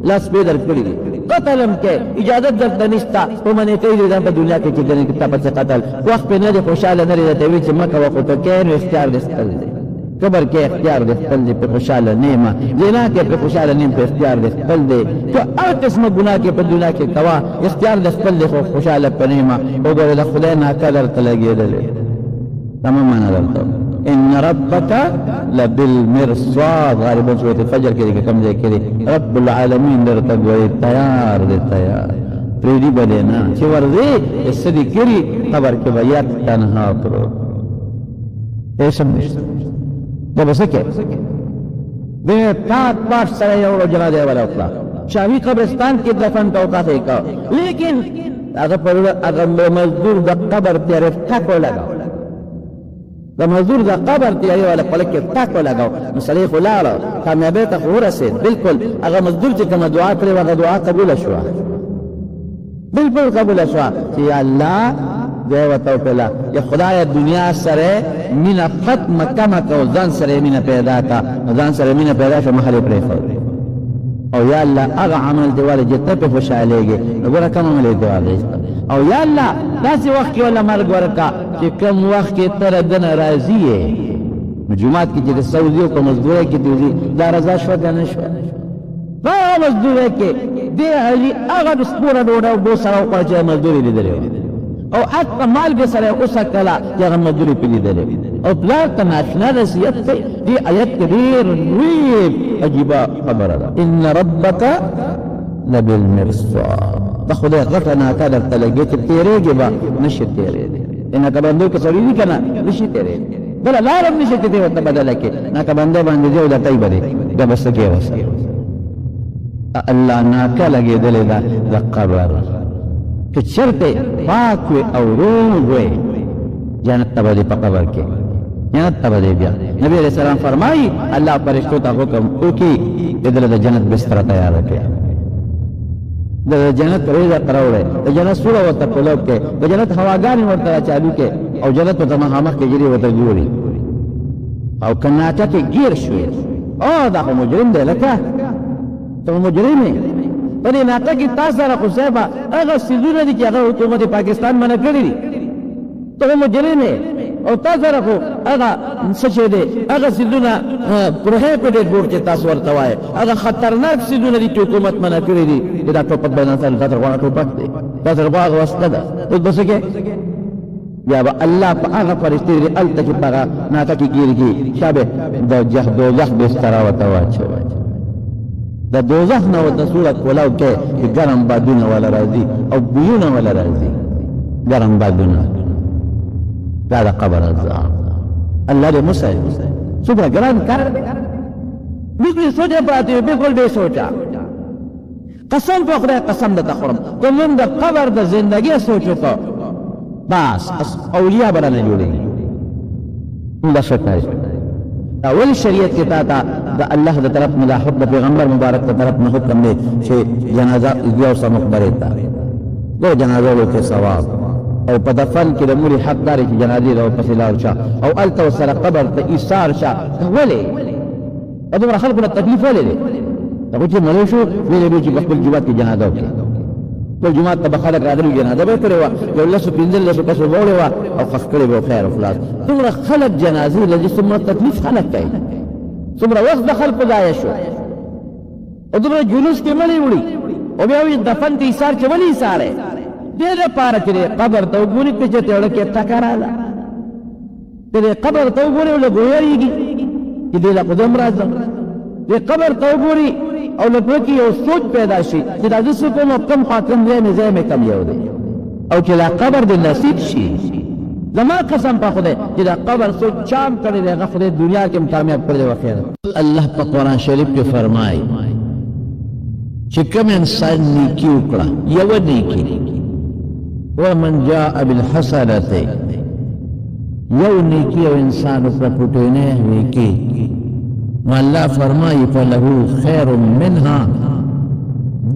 لاس به درکړي قتلم کې اجازت درته نشته په منې کوي د په دنیا کې چې دنه کتاب څخه قتل وخت په نه خوشاله نه لري ته وی چې مکه وخت ته کې اختیار دې قبر کې اختیار دې خپل دې په خوشاله نیمه زنا کې په خوشاله نیم په اختیار دې خپل دې تو هر قسمه ګناه کې په دنیا کې کوا اختیار دې خپل دې خوشاله په نیمه او ګوره خدای نه قدر تلګېدل تمام معنا درته ان ربک لبالمرصاد غالبا سورۃ الفجر کې کوم ځای کې رب العالمین درته ګوي تیار دې تیار پریدي بده نه چې ورځي سدي کړي خبر کې بیا تنها پرو ایسم نشته دا بس کې به پات سره یو جنازه ولا وکړه شاهي قبرستان کې دفن توقاته کا لیکن هغه پر هغه مزدور د قبر تیرې ټاکو لگاو د مزدور د قبر تیرې ولا په لکه ټاکو لگاو مسلې خلاله کامیابی ته ورسید بالکل هغه مزدور چې کوم دعا کړې هغه دعا قبول شو بالکل قبول شو چې الله دی وتوکل یا خدای دنیا سره مینا ختم کما کو ځان سره مینا پیدا کا ځان سره مینا پیدا شو محل پرې او یا الله هغه عمل دی ولې جته په خوشالهږي وګوره کوم عمل دی ولې او یا الله داسې وخت کې ولا مرګ ورکا چې کوم وخت کې تر دن راضي یې جمعات کې چې سعودي او مزدوري کې دی دا رضا شو کنه شو دا مزدوري کې دی علي هغه د سپوره ډوډۍ بو سره او چې مزدوري لیدل او حتی مال به سره اوسه کلا چې مزدوري پیلی دي او پلار ته ناشنا نصیحت کوي دی آیت کبیر وی عجیب خبره ده ان ربک لبالمرصاد دا خدای غفنا کادر تلګي چې تیرېږي به نشي تیرېږي ان کبندو کې سړی دي کنه نشي تیرېږي بل لارم نشي ته ته بدل کې نه کبنده باندې جو د تای بده دا بس کې وسه الله ناکه لګېدلې ده د قبر که چرته پاک او روح وي جنت ته به په قبر کې جنت ته به بیا نبی علیہ السلام فرمایي الله فرشتو ته حکم وکي دله د جنت بستر تیار کړي د جنت روزه تراوړې د جنت سوره وته په لوک کې د جنت هواګان ورته چالو کې او جنت ته مخامخ کې جری وته ګوري او کناټه کې گیر شوې او دا مجرم دی لکه ته مجرم په دې ناټه کې تاسو را خصيبه هغه سيزونه دي چې هغه حکومت پاکستان منع کړی دي ته مجرم او تاسو را خو هغه څه دي هغه سيزونه پروهیبټډ بورډ چې تاسو ورته وایي هغه خطرناک سيزونه دي چې حکومت منع کړی دي دا ټوپک باندې تاسو غواړئ ټوپک دي تاسو غواړئ واسطه ده اوس څه کې بیا به الله په هغه فرشتي لري الته کې هغه ناټه کې ګیرږي شابه د دوزخ بستر وته واچوي د دوزخ نه وته صورت کولاو کې ګرم بادونه ولا راځي او بيونه ولا راځي ګرم بادونه دا د قبر عذاب الله دې مسعد څومره ګران کار دې سوچه پاتې بالکل دې سوچا قسم په خدای قسم د تخرم کوم د قبر د زندگی سوچو کو بس اولیاء برانه جوړي الله شکر اول شریعت کې تا د الله د طرف نه حکم پیغمبر مبارک د طرف نه حکم دی چې جنازه یو سم مخبره تا دو جنازه له ثواب او په دفن کې د مور حق دار چې جنازه له پسې لار شه او الته سره قبر ته ایثار شه ولې اته خلکو ته تکلیف ولې دا چې مړ شو ویلې چې خپل جوات کې جنازه وکړي ټول جماعت ته خلک راغلي جنازه به کړې وه یو لسو پنځه لسو کسو وړې وه او خف کړې به خیر او خلاص دومره خلک جنازې لږ څومره تکلیف خلک کوي څومره وخت د خلکو ضایع شو او دومره جلوس کې مړی وړي او بیا وایي دفن ته ایثار چې ولې ایثار دی دې دپاره چې قبر ته وګوري که چې تېړه کې ټکه راله چې قبر ته وګوري او لږ ویریږي چې دې له قدم راځم دې قبر ته وګوري او له زړه کې یو سوچ پیدا شي چې دا زه څه کوم او کوم خوا کوم ځای مې ځای مې کم یو دی او چې دا قبر دې نصیب شي زما قسم په خدای چې دا قبر څوک چام کړی دی هغه خدای دنیا کې هم کامیاب کړی دی وخیر الله په قرآن شریف کې فرمایي چې کوم انسان نیکي وکړه یوه نیکي ومن جاء بالحسنة یو نیکی او انسان وکړه پټوینه نیکي نو الله فرمایي فله خیر منها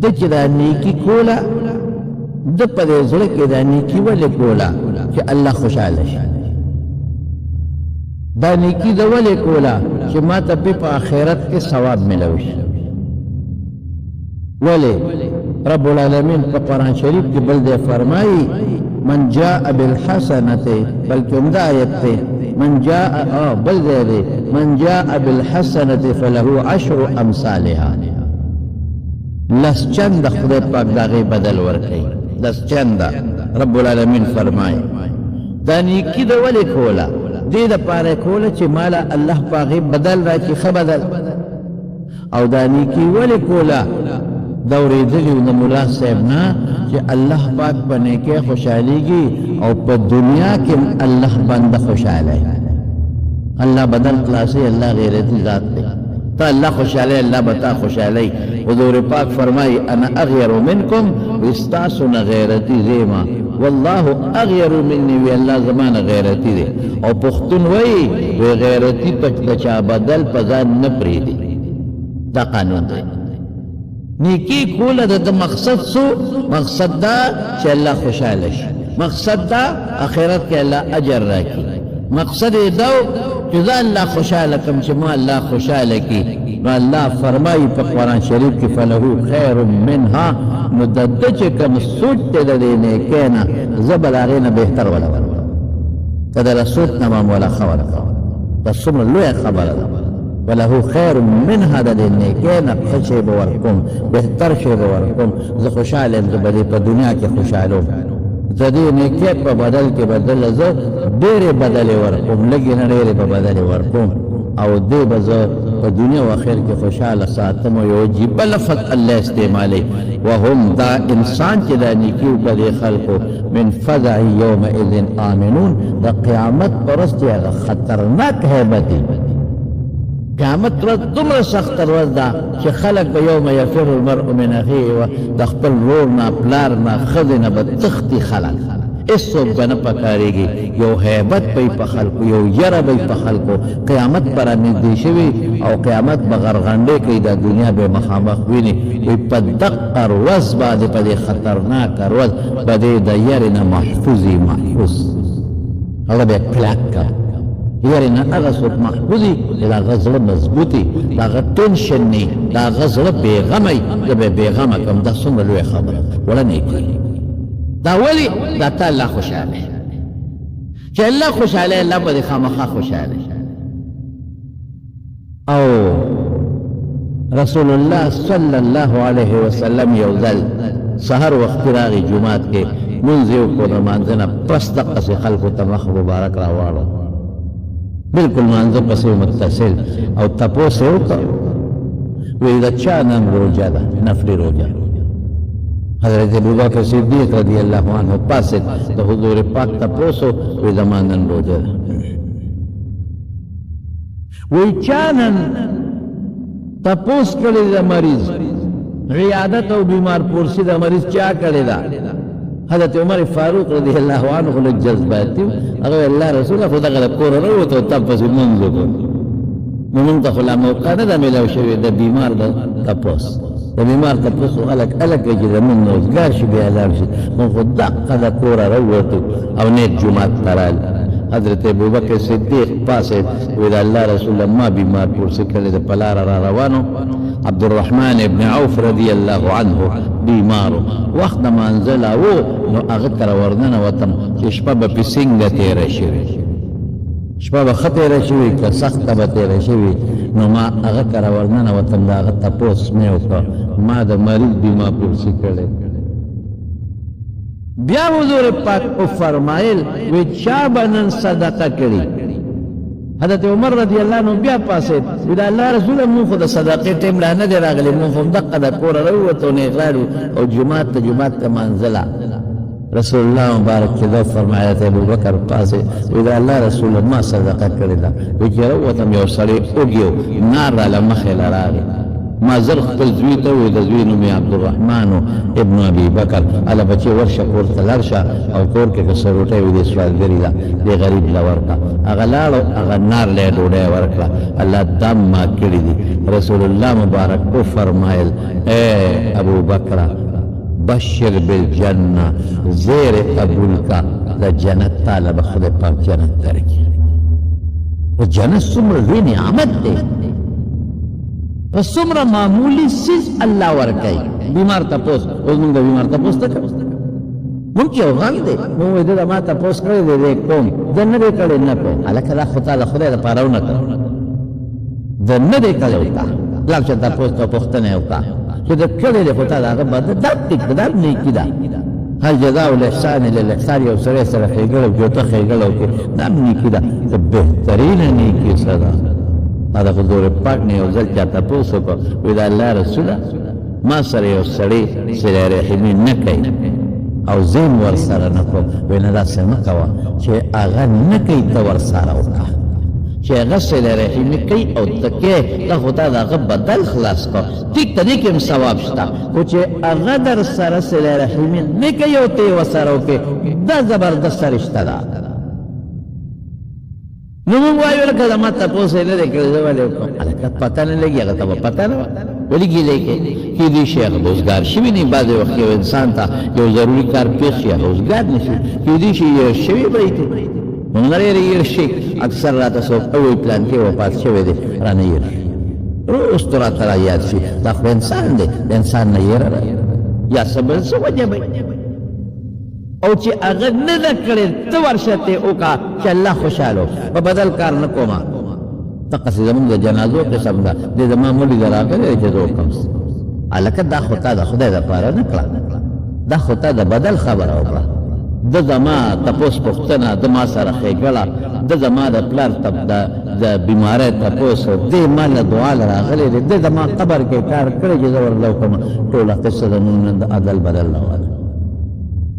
د چې دا نیکي کوله د په دې زړه کې دا نیکي ولې کوله چې الله خوشحاله شي دا نیکي د ولې کوله چې ما ته په آخرت کې ثواب ملو شي ولې رب العالمین په قرآن شریف کې بل دی فرمایي من جاء بالحسنة بلکې عمده آیت دی من جاء بل دی من جاء بالحسنة فله عشر امثالها لس چند خدای پاک د هغې بدل ورکوي لس چند رب العالمین فرمایي دا نیکي د ولې کوله دې دپاره یې کوله چې ماله الله په هغې بدل راکړي ښه بدل او دا نیکي ولې کوله دا اورېدلي د ملا صاحب نه چې الله پاک په نیکۍ خوشحالېږي او په دنیا کې الله بنده خوشحاله الله بدل خلاصوي الله غیرتي ذات دی تا الله خوشحاله الله به تا خوشحالوي حضور پاک فرمایي انا اغیر منکم ستاسو نه غیرتي زیما والله اغیر مني وی الله زمانه غیرتي دی او پښتون وایي وی غیرتي د چا بدل په ځان نه پرېږدي دا قانون دی نیکی کوله د مقصد سو مقصد دا چې الله خوشحاله شي مقصد دا آخرت کې الله اجر راکړي مقصد یې دا چې زه الله خوشحاله کړم چې ما الله خوشحاله کړي نو الله فرمایي په قرآن شریف کې فله خیر منها نو د ده چې کوم سوچ دی د دې نیکۍ نه زه به د هغې نه بهتر وله ورکړم که د رسول نه به م وله ښه ورکړم دا څومره لویه خبره ده وله خیر منها د دې نیکۍ نه ښه شی به ورکوم بهتر شی به ورکوم زه خوشحاله یم زه به دې په دنیا کې خوشحاله وم زه دې نیکۍ په بدل کې بدله زه ډېرې بدلې ورکوم لږې نه ډېرې به بدلې ورکوم او دې به زه په دنیا و آخر کې خوشحاله ساتم او یو عجیبه لفظ الله استعمالوي وهم دا انسان چې دا نیکي وکړه دې خلکو من فزع یومئذ آمنون د قیامت په ورځ چې هغه خطرناک هیبت دی قیامت ورځ دومره سخته ورځ ده چې خلک به یوم یفر المرء من اخیه د خپل ورور نه پلار نه ښځې نه به تښتي خلک هېڅوک به نه پکارېږي یو هیبت به په خلکو یو یره به په خلکو قیامت به رانږدې شوي او قیامت به غرغنډې کوي دا دنیا به مخامخ ویني وایي په دقه ورځ باندې په دې خطرناکه ورځ به دې د یرې نه محفوظ هغه به یې کلک کړه یاره نه هغه څوک محفوظي چې د هغه زړه مضبوطي د هغه ټینشن نه د هغه زړه بېغمه زه به یې بېغمه کړم دا څومره لویه خبره وړه نیکي دا ولې دا تا الله خوشحاله چې الله خوشحاله الله به دې خامخا خوشحاله او رسول الله صلی الله علیه وسلم یو ځل سحر وختي راغی جومات کې لمونځ یې وکړو د لمانځه نه پس دقسې خلکو ته مخ مبارک راواړو بالکل مانځه پسې متصل او تپوس یې وکړ وی د چا نن روژه ده نفلي روژه حضرت ابوبکر صدیق رضی الله عنه پاسې د حضور پاک تپوس وی زما نن روژه ده وی چا نن تپوس کړی د مریض عیادت او بیمار پرسی د مریض چا کړی ده حضرت عمر فاروق رضی الله عنه لږ جذباتي هغه الله رسوله خو دغه کور راووت او تپس لمونځ وکړ نو موږ ته خو لا موقع نه ده میلاو شوې د بیمار د تپوس د بیمار تپوس الګ الګ چې زمونږ نوزګار شي بیا لاړ شي موږ خو دقه د کوره راووتو او نیک جومات ته رالو حضرت ابوبکر صدیق پاسې وی د الله رسول ما بیمار پرسې کړی د په لاره را روانو عبدالرحمن ابن عوف رضی الله عنه بیمارو وخت د منزله و نو هغه ته راورننوتم چې شپه به پې څنګه تېره شوې شپه به ښه تېره شوې که سخته به تېره شوې نو ما هغه کره ورننوتم د هغه تپوس مې وکړ ما د مریض بیمه پورسي کړی بیا حضور پاک او فرمایل وی چا به نن صدقه کړي حضرت عمر رضی الله عنه بیا پاسید وی د الله رسول مونږ خو د صدقې ټیم لا نه دی راغلی مونږ هم دقه د کوره راووتو نه غاړو او جومات ته منزله رسول الله مبارک چې دا فرمایله ته ابوبکر پاسې وی د الله رسول ما صدقه کړې ده وی چې راووتم یو سړی اوږ نار راله مخې له راغی ما زر خپل زوی ته وی د زوی نوم یې عبدالرحمن ابن ابي بکر هله بچې ورشه کور ته لاړ شه او کور کې که څه روټۍ وي دې سوالګري ده دې غریب له ورکړه هغه لاړو هغه نار له یې ډوډۍ ورکړه الله دم ما کړي دي رسول الله مبارک وفرمایل اے ابو بکره بشر بالجنه زیر قبول کا د جنت تعالی به خدای پاک جنت درکړي او جنت څومره لوی نعمت دی پس څومره معمولی سیز الله ورکوي بیمار تپوس اوس موږ د بیمار تپوس ته کوو مونږ یو غږ دی نو وایي ده ما تپوس کړی دی دی کوم ده نه دی کړی نه کوم هلکه دا خو تا د خدای دپاره ونه کړ ده نه دی کړی وتا لاړ شه تپوس ته پوښتنه یې وکړه چې ده کړی دی خو تا د هغه بد دا ټیک ده دا نیکي ده هل جزاء الاحسان للاحسان یو سړی سره ښېګړه جوته ښېګړه وکړي دا هم نیکي ده د بهترینه نیکي څه ده دا حضور پاک نه یو ځل چا تپوس وکړ وی د الله رسوله ما سره یو سړی صله رحمي نه کوي او زین ورسره نه کوم وی نه داسې مه کوه چې هغه نه کوي ته ورسره وکړه چې هغه صله رحمي کوي او ته کې ته خو تا د هغه بدل خلاص کړه ټیک ته دې کې هم ثواب شته خو چې هغه در سره صله رحمي نه کوي او ته یې ورسره وکړې دا زبردسته رشته ده نو مونږ وایو لکه زما تپوس یې نه دی کړی زه ولې وکړم هلکه پته نه لګي هغه ته به پته نه وه ولې ګیلې کې کیدای شي هغه روزګار شوي نه بعضې وخت یو انسان ته یو ضروري کار پیښ شي هغه روزګار نه شي کیدای شي یې شوي به یې مونږ نه یې شي اکثر راته څوک اوی پلان کې وفات شوی دی رانه یې روز راته را یاد شي دا خو انسان دی د انسان نه یې یا څه بل څه وجه به او چې هغه نه ده کړې ته ورشه ته وکړه چې الله خوشحاله په بدل کار نه کومه دقسې زمونږ د جنازو قسم ده دې زما مړي ته راغلی دی چې زه وکړم هلکه دا خو تا د خدای دپاره نه کړه دا خو تا د بدل خبره وکړه ده زما تپوس پوښتنه ده ما سره ښېګړه ده زما د پلار د بیمارۍ تپوس دې ما له دعا له راغلی دی ده زما قبر کې کار کړی چې زه ورله وکړم ټوله قصه زمونږ نن د عدل بدل نه واله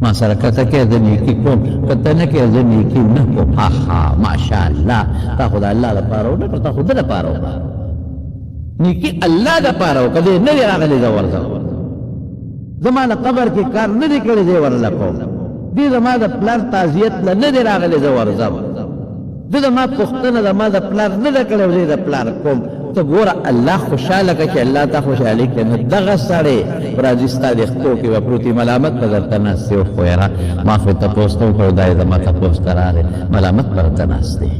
ما سره کته کې د نیکي کوم کته نه کې د نیکي نه کوم ها ماشاءالله تا خو د الله لپاره وکړه تا خو د لپاره وکړه نیکي الله لپاره وکړه نه دی راغلی زه ورځم زما له قبر کې کار نه دی کړی زه ورله کوم دې زما د پلار تعزیت نه دی راغلی زه ورځم ده زما پوښتنه زما د پلار نه ده کړی زه د پلار کوم ته ګوره الله خوشحاله کړه چې الله تا خوشحالي کړي نو دغه سړی راځي ستا د خپو کې به پروتي ملامت به درته ناست دی خو یاره ما خو تپوس ته وکړو دا یې زما تپوس ته راغی ملامت به درته ناست دی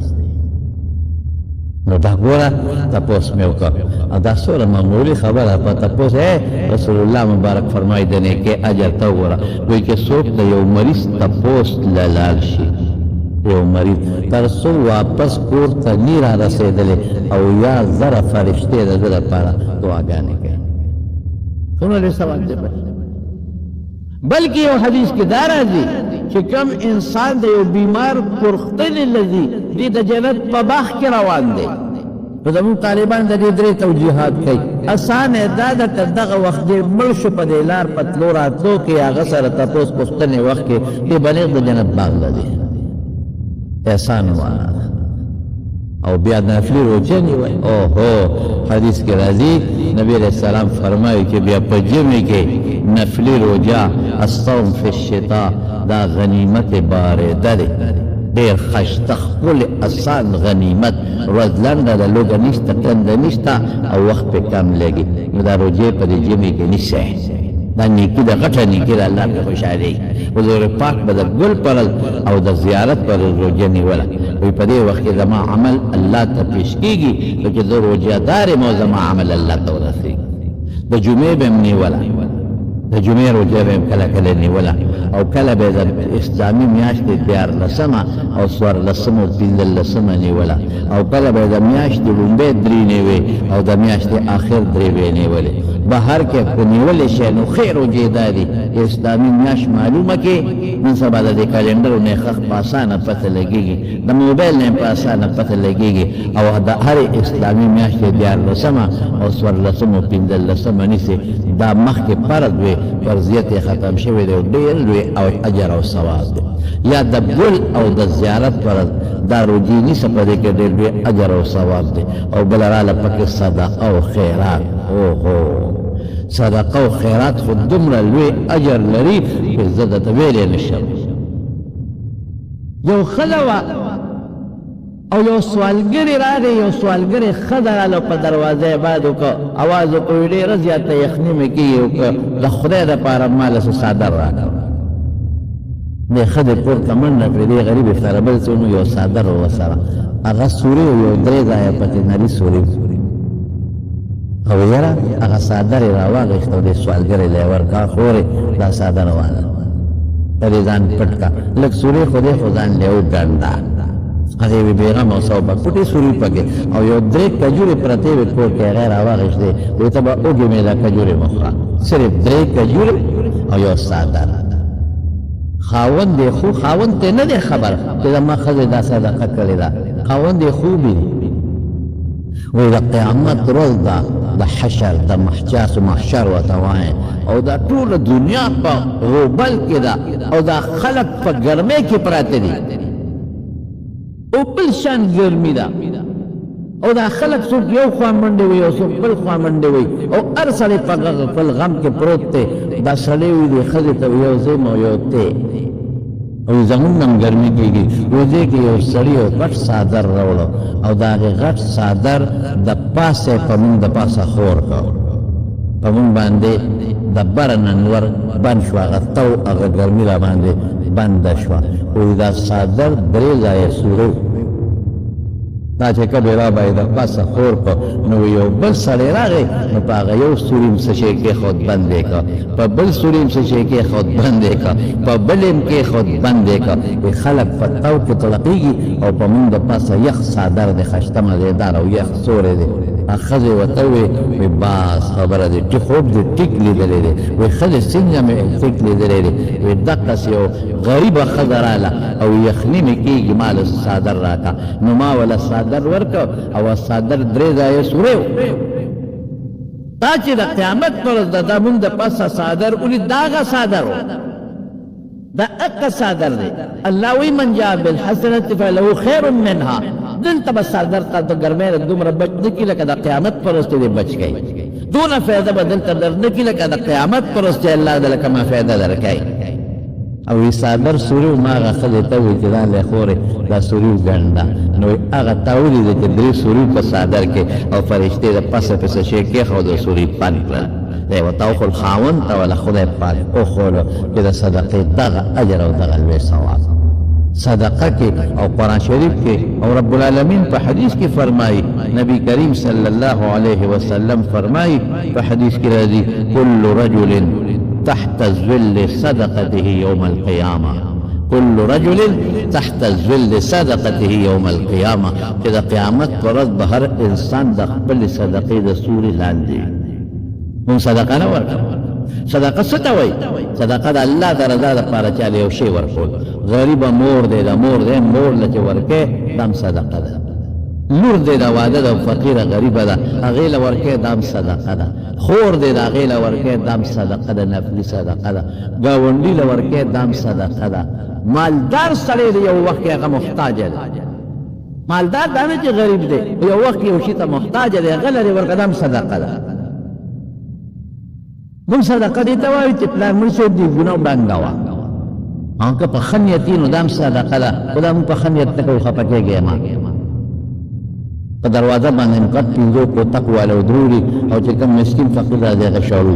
نو دا ګوره تپوس مې وکړ او دا څومره معمولي خبره په تپوس رسول الله مبارک فرمایي د نیکۍ اجر ته وګوره وایي چې څوک د یو مریض تپوس له لاړ شي یو مریض تر څو واپس کور ته نی را رسېدلی او یا زره فرشتې د ده لپاره دعاګانې کوي څومره ډېر ثواب دی بلکې یو حدیث کې دا راځي چې کم انسان د یو بیمار پرختلې لذي دې د جنت په باغ کې روان دی نو زموږ طالبان د دې درې توجیحات کوي اسانه دا ده که دغه وخت دې مړ شو په دې لار په تلو راتلو کې هغه سره تپوس پوښتنې وخت کې دې بلیغ د جنت باغ لدی احسان وانا او بیا نفلی روجه نیوی اوهو حدیث کې راځي نبی علیہ السلام فرمایي چې بیا په جمع کې نفلی روجه الصوم فی الشتاء دا غنیمت بارده دی ډېر خشته ښکلې اسان غنیمت ورځ لنډه ده لوږه نشته تنده نشته او وخت پې کم لګي نو دا روجې په دې جمع کې نیسئ دا نیکی دا غټه نیکی دا اللہ پہ خوشحالی حضور پاک با دا گل پرل او دا زیارت پر روجہ نیولا وی پا دے وقت زما عمل اللہ تا پیش کی گی لیکن دا روجہ دار مو زما عمل اللہ تا ورسی دا جمعے بیم نیولا د جمعې روژه به یې کله کله نیوله او کله به یې د اسلامي میاشتې 14 او 14 او 15 نیوله او کله به یې د میاشتې لومبۍ 3 نیوې او د میاشتې آخر 3 به یې نیولې. بهر کې که نیولی شی نو ښې روژې دا دي اسلامي میاشت معلومه کې نن سبا د دې کلنډرو نه ښه په اسانه پته لګېږي د موبایل نه په اسانه پته لګېږي او د هرې اسلامي میاشتې 14 او 14 او 15 نیسي دا مخکې فرض وي فرضیت یې ختم شوی دی او ډېر لوی او اجر او ثواب دی. یا د ګل او د زیارت فرض دا روجې نیسه په دې کې ډېر لوی اجر او ثواب دی. او بله راله پکې صدقه او خیرات. اوهو صدقه او خیرات خو دومره لوی اجر لري چې زه درته ویلی نه شم. یو ښځه وه او یو سوالګرې راغی یو سوالګرې ښځه راله په دروازه یې باد وکړه اواز وکړ ډېره زیاته یخني مې کېږي د خدای دپاره ماله څه څادر راکړه. دې ښځې پورته منډه کړې دې غریبې سره بل څه نو یو څادر و ورسره هغه سوري و یو 3 ځایه پکې نري سوري او یاره هغه څادر یې راواغېست او دې سوالګرې له یې ورکړه خورې دا څادر واله ته دې ځان پټ کړه لږ سوري خو دې خو ځان له وګنډه هغې وې بېغمه او سوبه پټې سوري پکې او یو 3 کجورې پرتې وې کور کې هغې راواغېستې وې ته به اوږې مې دا کجورې مه خوره صرف 3 کجورې او یو څادر. خاوند دی خو خاوند ته نه دی خبر چې زما ښځې دا صدقه کړې ده خاوند یې خوب دی وی د قیامت ورځ ده د حشر د محشر ورته وایي او دا ټوله دنیا په غوبل کې ده او دا خلک په ګرمۍ کې پراته دي او بل شان ګرمي ده او دا خلک څوک یو خوا منډې وي او څوک بل خوا منډې وي او هر سړی په خپل غم کې پروت دی. دا سړی وي دې ښځې ته یو زم او یو تی او زمونږ هم ګرمي کېږي روژې کې یو سړي یو غټ څادر راوړو او د هغې غټ څادر د پاسه یې په مونږ د پاسه خور کړ په مونږ باندې د بره نه نور بند شو هغه تو هغه ګرمي را باندې بنده شوه وایي دا څادر 3 ځایه سورو دا چې کله را باندې د پاسه خور کړ نو یو بل سړی راغی نو په هغه یو سوري م څه شی کېښود بند یې کړ په بل سوري م څه شی کېښود بند یې کړ په بل یې م کېښود بند یې کړ وایي خلک په تو کې تړقېږي او په مونږ د پاسه یخ څادر دی ښایسته مزېدار او یخ سوری دی. ښځې ورته ووایي باس خبره دی خوب دې ټیک لیدلی دی وایي ښځې څنګه مې ټیک لیدلی دی وایي دقسې یو غریبه ښځه راله او یخني مې کېږي ما له څادر راکړه نو ما وله څادر ورکړ او څادر 3 ځایه سوری دا چې د قیامت پر ورځ ده دا مونږ د پاسه څادر ولید دا هغه څادر و دا اقا څادر دی. الله وایي من جاء بالحسنة فله خیر منها دلته به څادر ته د ګرمۍ نه دومره بچ نه کړي لکه د قیامت پر ورځ دې بچ کړي دونه فایده به دلته در نه کړي لکه د قیامت پر ورځ چې الله دله کومه فایده درکوي. او وی څادر سوري و ما هغه ښځې ته وایي چې دا لی خورې دا سوري وګنډه نو هغه تا ولیده چې 3 سوري په څادر کې او فرشتې د پسه پسه شی کېښود او سوري بند کړل دی ورته وښول خاوند ته وله خدای پاک وښولو چې د صدقې دغه اجر او دغه لوی ثواب صدقه کې او قرآن شریف کې او رب العالمین په حدیث کې فرمایي نبی کریم صلی الله علیه وسلم فرمایي په حدیث کې راځي کل رجل تحت ظل صدقته يوم القيامة كل رجل تحت ظل صدقته يوم القيامة چې د قیامت پر ورځ به هر انسان د خپلې صدقې د سوري لاندې مونږ صدقه نه ورکوو صدقه څه ته وایي صدقه د الله د رضا دپاره چاله یو شی ورکول غریبه مور دی د مور دی مور له چې ورکې دام صدقه ده لور دی د واده ده فقیره غریبه ده هغې له ورکې دام صدقه ده خور دی د هغې له ورکې دام صدقه ده نفلي صدقه ده ګاونډي له ورکې دام صدقه ده مالدار سړی دی یو وخت کې هغه محتاجه ده مالدار دا نه چې غریب دی یو وخت یو شي ته محتاجه دی هغه لرې ورکه دام صدقه ده مونږ صدقه دې ته وایو چې پلار مړ شو دیګونه ړنګه وه او که په ښه نیت وي نو دا هم صدقه ده خو دا مونږ په ښه نیت نه کوو خفه کېږئ مه په دروازه باندې مقد 5 کوتک واله ودروري او چې کوم مسکین فقیر راځي هغه شاړو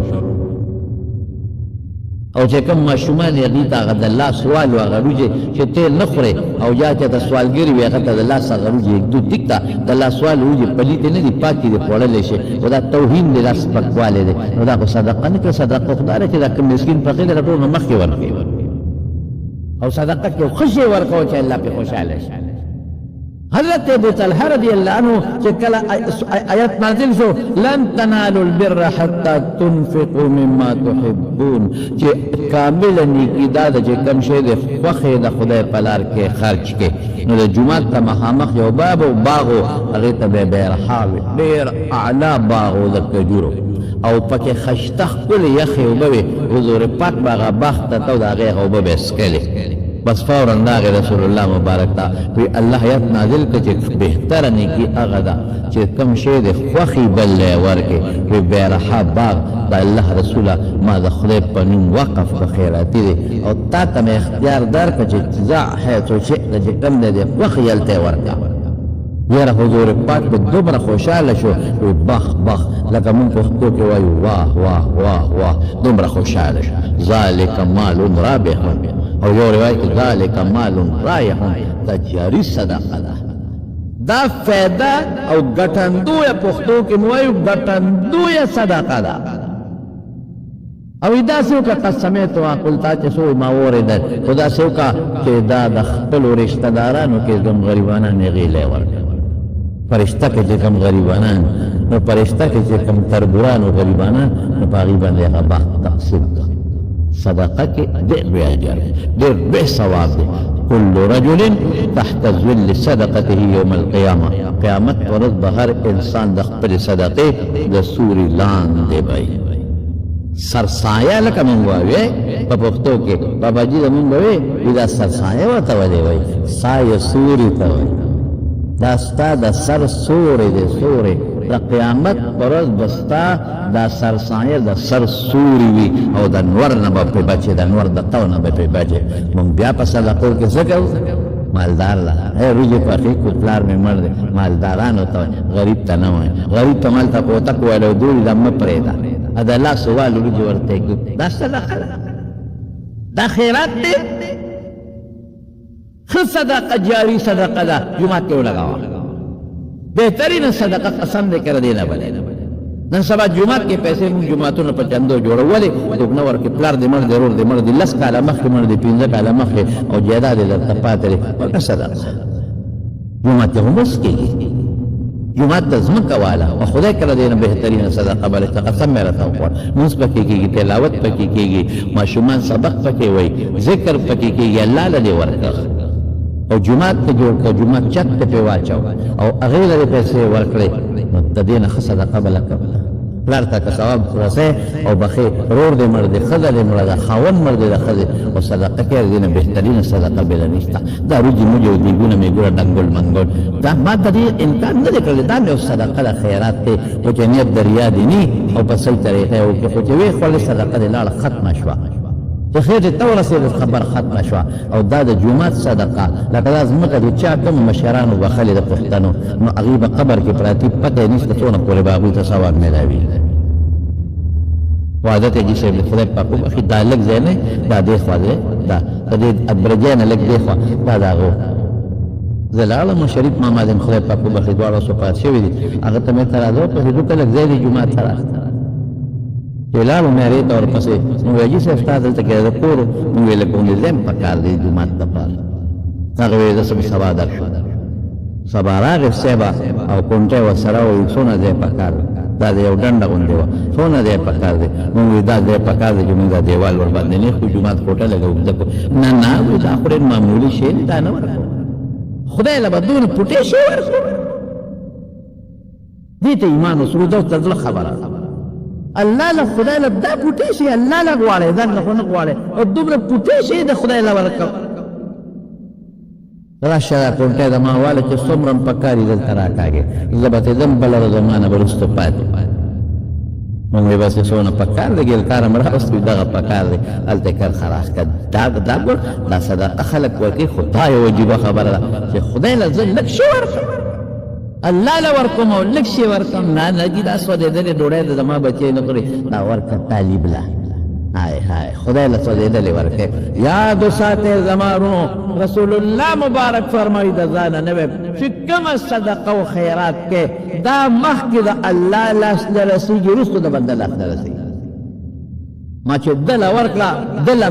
او چې کوم ماشومان یې هغوی ته هغه د الله سوال و هغه روجې چې تیل نه خورې او یا چېرته سوالګري وي هغه ته د الله څخه روجې ایږدو ټیک ده د الله سوال روجې پلیتې نه دي پاکې دي خوړلی شي خو دا توهین دی دا سپکوالی دی نو دا خو صدقه نه کړه صدقه خو دا ده چې دا کوم مسکین فقیر دی د ټول نه مخکې ورکړي او صدقه کې یو ښه شی ورکوه چې الله پې خوشحاله شي حضرت ابو طلحه رضی اللہ عنہ کہ کل آیت نازل شو لن تنالوا البر حتى تنفقوا مما تحبون کہ کامل نیکی دا چې کم شی د خوښې د خدای په لار کې خرج کې نو د جومات ته مخامخ یو باب او باغ و هغې ته به بیرحا وي ډېر اعلی باغ و د کجورو او پکې خشته ښکلې یخې اوبه وې حضور پاک به هغه باغ ته ته د هغې هغه اوبه به یې څښلې بس فوراً راغی رسول الله مبارک ته وی الله آیت نازل کړه چې بهتره نیکي هغه ده چې کوم شی د خوښې بل لی ورکړې وی بیرحا باغ د الله رسوله ما د خدای په نوم وقف په خیراتي دی او تا ته مې اختیار درکړه چې ځه حیث شئت چې کوم دی د خوښې هلته یې ورکړه یاره حضور پاک به دومره خوشحاله شو وی بخ بخ لکه مونږ پښتو کې وایو واه واه واه واه دومره خوشحاله شو ذلک مال رابح او یو روایت کې ذلک مال رایح دا جاري صدقه ده دا فایده او ګټندویه پښتو کې مو وایو ګټندویه صدقه ده او داسې وکړه قد سمعت وقلتا چې څو ما واورېدل خو داسې وکړه چې دا د خپلو رشته دارانو کې کوم غریبانان هغې لی ورکړه فرشته کې چې کوم غریبانان نو فرشته کې چې کوم تربوران او غریبانان نو په هغې باندې هغه بخت تقسیم کړه صدقه کې ډېر لوی اجر ډېر لوی ثواب دی كل رجل تحت ظل صدقته يوم القيامه قیامت ورځ به هر انسان د خپلې صدقې د سوري لاندې به سرسایه لکه مونږ وایو په پښتو کې باباجي زمونږ به وایي دا سرسایه ورته ولې وایي سایه سوري ته وایي دا ستا د سر سوری دی سوری د قیامت پر ورځ به ستا دا سرسایه د سر سوری وي او د نور نه به پرې بچې د نور د تو نه به پرې بچې مونږ بیا په صدقو کې څه کوو مالدار له روجې پخې کړو پلار مې مړ دی مالدارانو ته غریب ته نه وایي غریب ته مال ته کوتک ویل او دوړي ده مه پرېږده د الله سوال روجې ورته کړو دا صدقه ده دا خیرات دی ښه صدقه جاري صدقه ده جومات کې ولګوه بهترینه صدقه قسم دی که ردې نه بلې نن سبا جومات کې پیسې مونږ جوماتونه په چندو جوړو ولې څوک نه ورکړي پلار دې مړ دی رور دې مړ دی 10 کاله مخکې مړ دی 15 کاله مخکې او جایداد یې درته پاتې دی ورکړه صدقه جومات کې هم بس کېږي جومات ته ځمکه واله او خدای کله دې نه بهترینه صدقه بلې ته قسم مې راته وخوړ لمونځ پکې کېږي تلاوت پکې کېږي ماشومان سبق پکې وایي ذکر پکې کېږي الله له دې ورکړه او جومات ته جوړ کړه جومات چت ته پې واچو او هغې له دې پیسې ورکړې نو د دې نه ښه صدقه بله کوله پلار ته که ثواب رسئ او بخې رور دې مړ دی ښځه دې مړه ده خاوند مړ دی د ښځې او صدقه کې د دې نه بهترینه صدقه بله نشته دا روجې موجې او دیګونه مې ګوره ډنګل منګل دا ما د دې امکان نه دی کړی دا مې یو صدقه ده خیرات دی خو چې نیت د ریا دې ني او په صحیح طریقه یې وکړې خو چې ویې خوړلې صدقه دې لاړه ختمه شوه چې خیر ته ورسېدل خبر ختمه شوه او دا د جومات صدقه لکه دا ځمکه چې چا کوم مشرانو بخلې د پښتنو نو هغوی به قبر کې پراتي پته یې نشته څونه پورې به هغوی ته ثواب میلاوي وعدت یې جیسے خدای پاک وبخي دا لږ ځای نه دا دې خوا دی دا د دې برجې نه لږ دې خوا دا د هغو زه لاړم شریف ماما دې خدای پاک وبخي دواړه وفات شوي دي هغه ته مې ته راځه پوهېدو ته لږ ځای دی جومات سره چې لاړو مې هغې ته ورپسې نو وایي جي صاحب ستا دلته کې د کور نو ویې لږ غوندې ځایم په کار دی جومات دپاره هغه ویې زه به سبا درشو سبا راغې صاحبه او کونټۍ ورسره وایي څونه ځای په کار دا د یو ډنډه غوندې وه څونه ځای په کار دی مونږ وایي دا ځای په کار دی چې مونږ دا دیوال ورباندې نه خو جومات کوټه لږه اوږده کړو نه نه وایي دا خو ډېر معمولي شی دی دا نه ورکوو خدای له به دونه پوټې شی ورکوو دې ته ایمان وسرو دا د زړه خبره الله له خدای له دا پوټې شي الله له غواړي ځان له خو نه غواړي او دومره پوټې شي د خدای له ورکوه راشه دا کونټۍ د ما واله چې څومره م پکار دي دلته راکاږې زه به تېدم بله ورځ ما نه به وروسته پاتې مونږ وایي بس څونه پکار دی ګیل کار م راوست وي دغه پکار دی هلته کار خلاص کړه دا ګور دا صدقه خلک ورکوي خو دا یو عجیبه خبره ده چې خدای له زه لږ شی ورکړم الله له ورکوم او لږ شی ورکړم نه نه دي دا سودېدلې ډوډۍ ده زما بچی نه خوري دا ورکړه طالب له هاي هاي خدای له سوځېدلې ورکې یاد وساتئ زمارونو رسول الله مبارک فرمایي د ځانه نه وی چې کومه صدقه او خیرات کې دا مخکې د الله لاس نه رسېږي وروسته د بنده لاس نه رسېږي ما چې دله ورکړه دله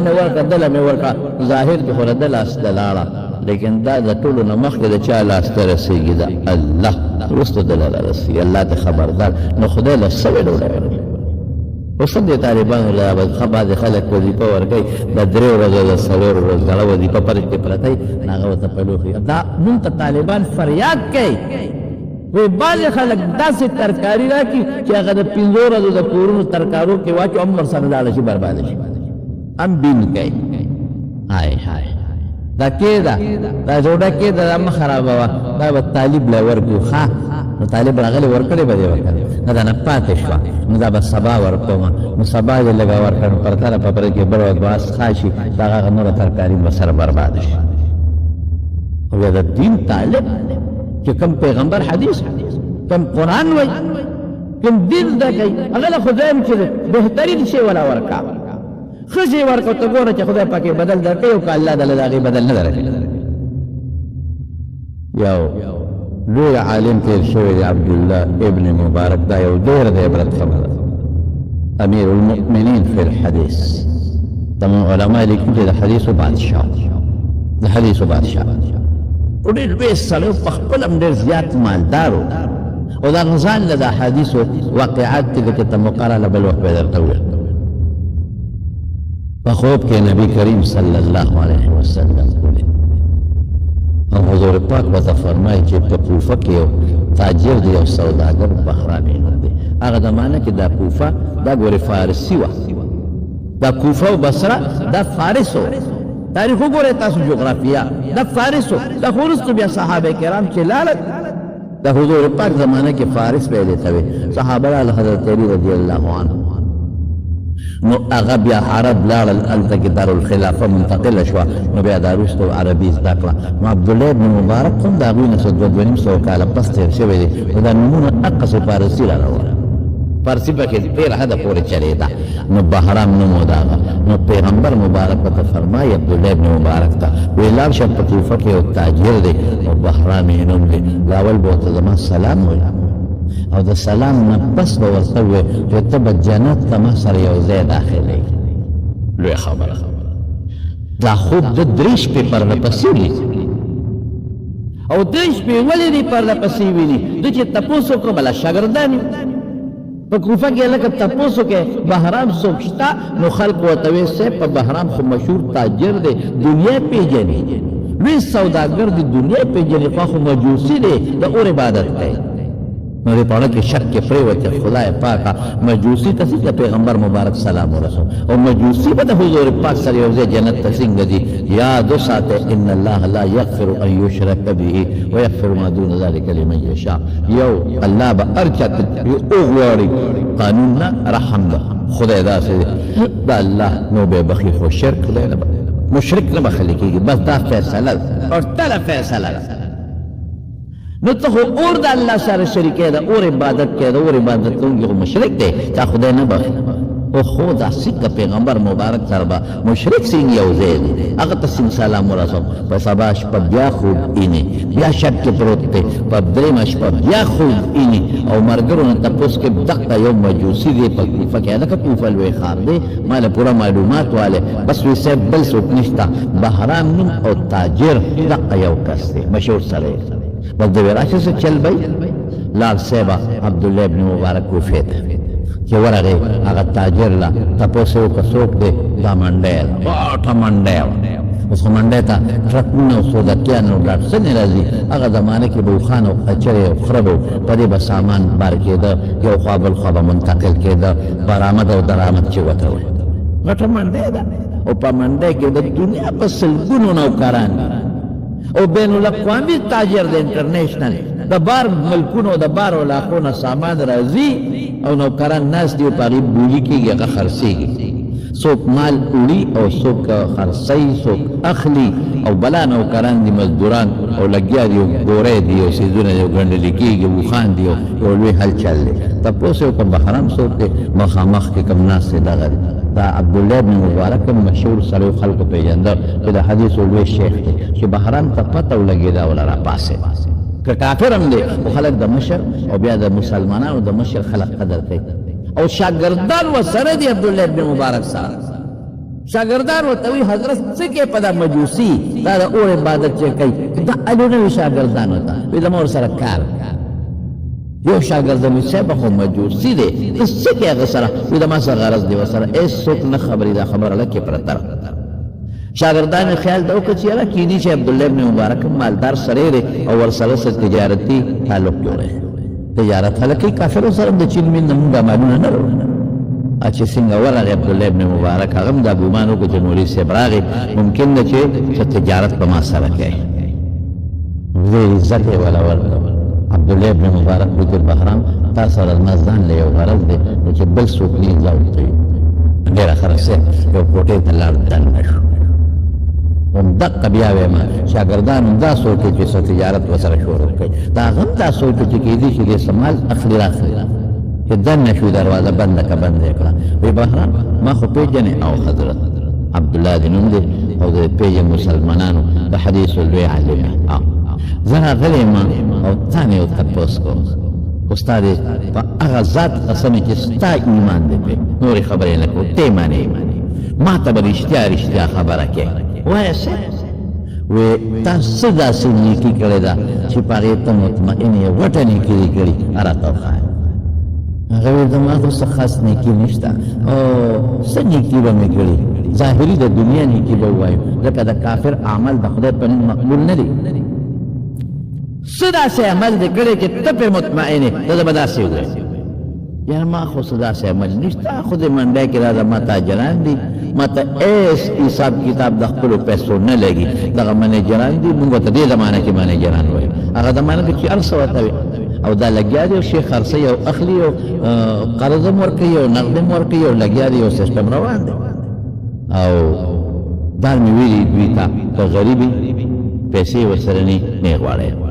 مې ورکړه ظاهر کې خو د لاس ته لاړه لیکن دا د ټولو نه مخکې د چا لاس ته رسېږي د الله وروسته دله را رسېږي الله ته خبردار نو خدای له سوې ډوډۍ ورکړي اوس هم د طالبانو له بعضې خلک وظیفه ورکوي د 3 ورځو د 4 ورځو زړه وظیفه پرې کې پرته وي هغه ورته پلوخي دا مونږ ته طالبان فریاد کوي وی بعضې خلک داسې ترکاري راکړي چې هغه د 5 ورځو د کورونو ترکارو کې واچو هم ورسره لاړه شي برباده شي هم بین کوي هاي هاي دا کېده دا جوړه کېده دا مه خرابوه دا به طالب له ورکړو ښه نو طالب راغلی ورکړې به دې ورکړې نه دا نه پاتې شوه نو دا به سبا ورکوم نو سبا یې لږه ورکړ نو پرته په پرې کې بل باس ښه شي د هغه نوره ترکاري به سره برباده شي خو بیا د دین طالب چې کوم پیغمبر حدیث کوم قرآن وایي کوم دین زده کوي هغه له خدای هم چې بهترین شی ولا ورکړه ښه شی ورکړه ته ګوره چې خدای پاکې بدل درکوي او که الله دله د هغې بدل نه درکوي یو لوی عالم تیر شوی دی عبدالله ابن مبارک دا یو ډېر د عبرت خبره امیر المؤمنین فی الحدیث تمام علما لیکي چې د حدیثو بادشاه او ډېر لوی سړی په خپل هم ډېر زیات مالدار و او دا ځان له د احادیثو واقعات دي لکه ته مقرره له بل وخت به درته وویل په خوب کې نبی کریم صلی الله علیه وسلم او حضور پاک ورته فرمایي چې په کوفه کې یو تاجر دی یو سوداګر بهرامي نوم دی هغه زمانه کې دا کوفه دا ګورې فارسي وه دا کوفه او بصره دا فارس و تاریخ وګورئ تاسو جغرافیه دا فارس و دا خو وروسته بیا صحابه کرام چې لاړل دا حضور پاک زمانه کې فارس پیدا ته صحابه له حضرت علی رضی الله عنه نو هغه بیا عرب لاړل هلته کې دارالخلافه منتقله شوه نو بیا دا وروسته عربي زده کړه نو عبدالله ابن مبارک هم د هغوی نه څه 2 کاله پس تېر شوی دی نو دا نومونه هقسې فارسي را راوړه فارسي پکې ډېر حده پورې چلېده نو بهرام نوم و د هغه نو پیغمبر مبارک ورته فرمایي عبدالله ابن مبارک ته وایي لاړ شه په کوفه کې یو تاجر دی او بهرام یې نوم دی لاول به ورته زما سلام وایي او د سلام نه پس به ورته ووایي چې ته به جنت ته ما سره یو ځای داخلېږي لوی خبره دا خوب د 3 شپې پرله پسې ولیدي او 3 شپې ولې دې پرله پسې ویني ده چې تپوس وکړه بله شاګردان په کوفه کې لکه تپوس وکړې بهرام څوک شته نو خلق ورته وایي صاحب په بهرام خو مشهور تاجر دی دنیا پېژني لوی سوداګر دی دنیا پېژني خو خو مجوسي دی د اور عبادت کوي نو دې پاڼه کې شک کې پرېوته خدای پاکه مجوسي ته څنګه پیغمبر مبارک سلام ورسو او مجوسي به د حضور پاک سره یو ځای جنت ته څنګه ځي یاد وساتئ ان الله لا یغفر ان یشرک به ویغفر ما دون ذلک لمن یشاء یو الله به هر چا ته وغواړي قانون نه رحم ده خدای داسې د الله نو به بخي خو شرک خدای نه مشرک نه بخلي کېږي بس دا فیصله ده او تله فیصله ده نو ته خو اور د الله سره شریکې ده اور عبادت کې ده اور عبادت کوونکی خو مشرک دی تا خدای نه بخي او خو دا څنګه پیغمبر مبارک سره به مشرک څنګه یو ځای دی هغه ته څنګه سلام ورسوم په سبا شپه بیا خوب اینې بیا شک کې پروت دی په درېیمه شپه بیا خوب اینې او ملګرو نه تپوس کې دقه یو مجوسي دی په کوفه کې هلکه کوفه لوی ښار دی ما له پوره معلومات والی بس وی صاحب بل څوک نشته بهرام نوم او تاجر دقه یو کس دی مشهور سړی بس د وراشه څه چل بی لاړ صاحبه عبدالله ابن مبارک کوفې ته چې ورغی هغه تاجر له تپوس یې وکړه څوک دی دا منډی ده غټه منډی وه اوس خو منډی ته ټرکونه او سودکیان او ډاټسنې راځي هغه زمانه کې به اوښان او کچرې او خره به په دې به سامان بار کېده یو خوا بل خوا به منتقل کېده برآمد او درآمد چې ورته وایي غټه منډی ده او په منډی کې د دنیا په سلګونو نوکران او بین الاقوامی تاجر د انټرنیشنل د بار ملکونو د بار علاقو نه سامان راځي او نوکران ناست دي او په هغې بولي کېږي هغه خرڅېږي څوک مال وړي او څوک خرڅوي څوک اخلي او بلا نوکران دي مزدوران او لګیا دي ګورې دي او سیزونه دي ګنډل کېږي وخان دي او لوی حل چل دی تپوس یو کوم بهرام څوک دی مخامخ کې کوم ناس دی دغه دا عبدالله بن مبارک مشهور سړی خلکو پېژنده چې د حدیث لوی شیخ دی چې بهرام ته پته ولګېده او را پاسې که کافر هم دی خو خلک د مشر او بیا د مسلمانانو د مشر خلک قدر کوي او شاگردان و سره دی عبدالله ابن مبارک سره شاگردان و توی حضرت څه کې په دا مجوسی دا د اور عبادت چې کوي دا الونه شاگردان وتا وی د مور سره کار یو شاگرد مې صاحب خو مجوسی دی څه کې هغه سره وی د ما سره غرض دی وسره هیڅ څوک نه خبرې دا خبره لکه پر طرف شاگردان خیال دا وکړي چې یاره کېدی چې عبدالله ابن مبارک مالدار سړی دی او ورسره سره تجارتي تعلق جوړی تجارت هلکې کافرو سره د چین مین نه مونږ دا مالونه نه راوړو چې څنګه ورغی عبدالله ابن مبارک هغه هم دا ګمان وکړو چې مولوي صاحب راغی ممکن ده چې تجارت په ما سره کوي ډېر عزت یې ولا ورکړ عبدالله ابن مبارک وکړ بهرام تا سره زما ځان له یو غرض دی چې بل څوک نه زه ورته ډېره خرڅه یو کوټې ته لاړ دننه شو دقه بیا ویما شاگردان دا سوچي چې څه تجارت وسره شروع کړي دا هم دا سوچي چې کېدی شي د سمال اخلي راخلي چې دننه شو دروازه بنده که بنده یې کړه وی بهرام ما خو پېژنې او حضرت عبدالله د نوم دی او د پېژن مسلمانانو د حدیث لوی عالم زه راغلی یم او تا مې ورته تپوس کوم استاد په هغه ذات قسم چې ستا ایمان دی پرې نورې خبرې نه کوو ته منې ما ته به رښتیا خبره کوې وایه څه وی تا څه داسې نیکي کړې ده چې په هغې ته مطمئن یې وټه نیکي دې کړي راته وښایه هغه ویل زما خو څه خاص نیکي نشته او څه نیکي به مې کړي ظاهري د دنیا نیکي به ووایو ځکه د کافر عمل د خدای په نوم مقبول نه دی څه داسې عمل دې کړی چې ته پرې مطمئن یې ته به داسې ووایې یاره ما خو څه داسې عمل نشته خو دې منډی کې راځه ما تاجران دي ما ته ایس حساب کتاب د خپلو پیسو نه لګي دغه منیجران دي مونږ ته دې زمانه کې منیجران وایو هغه زمانه کې چې هر څه ورته وي او دا لګیا دی او شي خرڅوي او اخلي او قرض هم ورکوي او نقد هم ورکوي او لګیا دی او سیسټم روان دی او دا مې ویلي دوی ته که غریبي پیسې ورسره نه غواړئ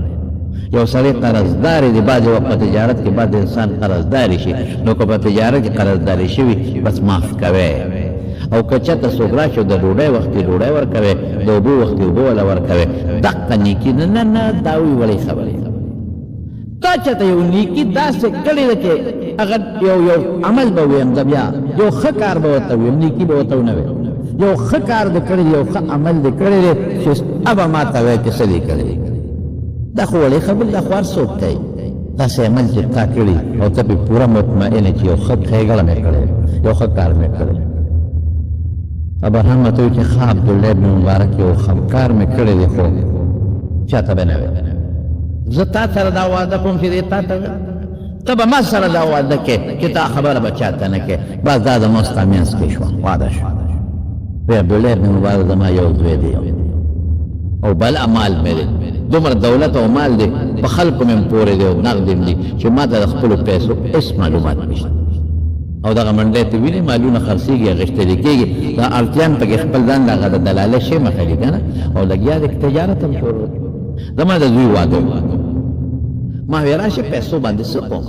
یو سړی قرضداري دی بعضې وخت په تجارت کې بعد انسان قرضداري شي نو که په تجارت کې قرضداري شوي بس معاف کوئ او که چېرته څوک راشي د ډوډۍ وخت کې ډوډۍ ورکوئ د اوبو وخت کې اوبه وله ورکوئ دقه نیکي نه نه دا وی وړې خبرې تا چېرته یو نیکي داسې کړې ده چې هغه یو عمل به ویم زه بیا یو ښه کار به ورته ویم نیکي به ورته ونه ویم یو ښه کار دې کړی دی یو ښه عمل دې کړی دی چې ابه ما ته وایې چې څه دې کړی دا خو وړې خبرې دا خو هر څوک کوي داسې عمل چې تا کړي او ته پرې پوره مطمئنه چې یو ښه ښېګړه مې کړی یو ښه کار مې کړی ابراهیم ورته وایي چې ښه عبدالله بن مبارک یو ښه کار مې کړی دی خو چا ته به نه وایي زه تا سره دا وعده کوم چې دی تا ته ته به ما سره دا وعده کې چې تا خبره به چا ته نه کې بس دا زما ستا منځ کې شوه وعده شوه وی عبدالله بن مبارک زما یو زوی دی او بل مال مې دی دومره دولت او مال دی په خلکو مې هم پورې دی او نقد هم دي چې ما ته د خپلو پیسو هېڅ معلومات نشته او دغه منډی ته وینې مالونه خرڅېږي اخېستلې کېږي دا اړتیان پکې خپل ځان د هغه د دلالۍ شی مخه دي که نه او لګیا دی تجارت هم شروع زما د زوی واده ما وی راشي پیسو باندې څه کوم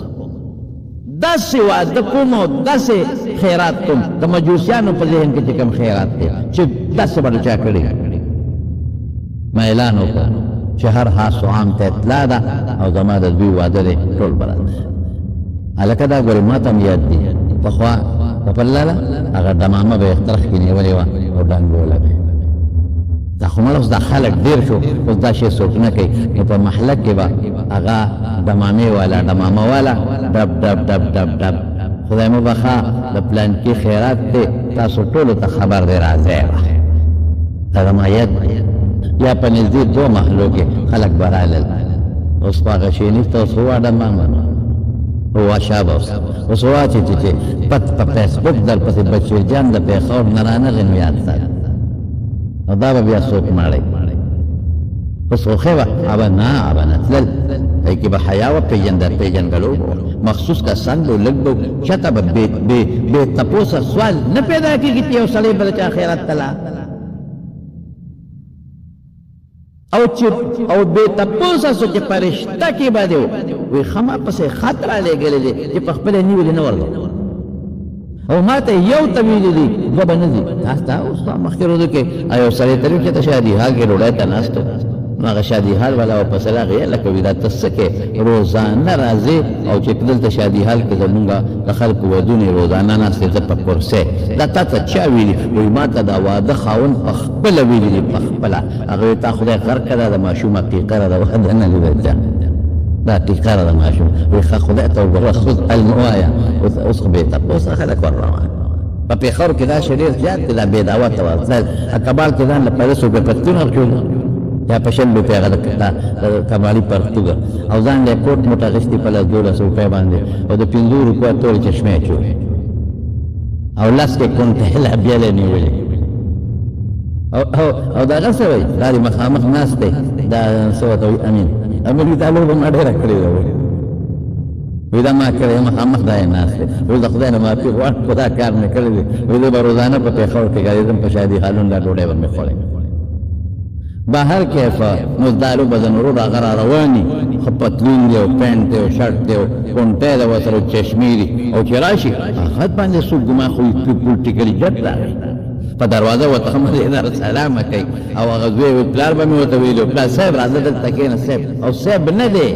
داسې واده کوم او داسې خیرات کوم د مجوسیانو په ذهن کې چې کوم خیرات دی چې داسې به چا کړي ما اعلان وکړ چې هر حاس و عام ته اطلاع ده او زما د دوی واده دی ټول برات هلکه دا ګورې ما ته هم یاد دي پخوا په پلاله هغه ډمامه به یې طرف کې نیولې وه او ډنګوله به دا خو مړه اوس دا خلک ډېر شو اوس دا شی څوک نه کوي نو په محله کې به هغه ډمامې والا ډمامه والا ډب ډب ډب ډب ډب خدای مو بخا د پلانکي خیرات دی تاسو ټولو ته خبر دی راځئ دا زما یاد یا په نږدې دوه محلو کې خلک به رالل اوس په هغه شي نشته اوس هوا ډمامه هوا شابه اوس هوا چې پت په فیسبوک در پسې بشیر جان د پېښور نه رانغی نو یاد ساتي او دا به بیا څوک ماړی اوس خو خیوه ابا نتلل ای کې به حیا و پیژندلو مخصوص کسان به لږ به چاته به بې تپوسه سوال نه پیدا کېږي چې یو سړی بل چا خیرات تلا او بې تپوسه سو چې فرشته کې به دی وی خما پسې خط رالیږلی دی چې په خپله نیولې نه ورغلو او ما ته یو ته ویلي دي دوه به نه دي تاسو ته اوس مخکې ورځو کې یو سړی ته ویل چې ته شادي حال کې ډوډۍ ته ناست و نو هغه شادي حال والا ورپسې راغی لکه وي دا ته څه کې روزانه راځې او چې دلته شادي حال کې زمونږ د خلکو ودونه روزانه ناستې زه په کرسۍ دا تا ته چا ویلي وایي ما ته دا واده خاوند په خپله ویلي دي په خپله هغه وایي تا خدای غر کړه د ماشوم حقیقه ده د واده نه لیده چا دا حقیقه ده د ماشوم وایي ښه خدای ته وګوره خذ الموایا اوس خو بېته اوس خلک ور روان په پېښور کې دا شریر زیات دی دا بې دعوه ته ورتلل کبال کې ځان له 500 روپۍ پرتون ورکول یا په 100 روپۍ هغه د کبالي پرتوګه او ځان له کوټ موټ اخیستې په 1200 روپۍ باندې او د 5 روپۍ ټول چشمې اچولې او لاس کې کونټېله بیلې نیولې او دا هغه څه وایي دا د مخامخ ناست دی دا څه ورته وایي امین دا لوبه ما ډېره کړې ده وی دا ما کړی مخامخ دا یې ناست دی وی د خدای نه معافي غواړم خو دا کار مې کړی دی وی زه به روزانه په پېښور کې ګرځېدم په شادي حالونو دا ډوډۍ به مې خوړې بهر کیفه نو دا لوبه د نورو هغه را رواني ښه پتلون دی او پینټ دی او شرټ دی او کونټۍ ده ورسره چشمې دي او چې راشي هغه باندې څوک ګمان خو پولټیکلي جټ راغی په دروازه ورته مدینه سلام کوي او هغه زوی پلار به مې ورته ویلو پلار صاحب راځه دلته کښېنه صاحب او صاحب نه دی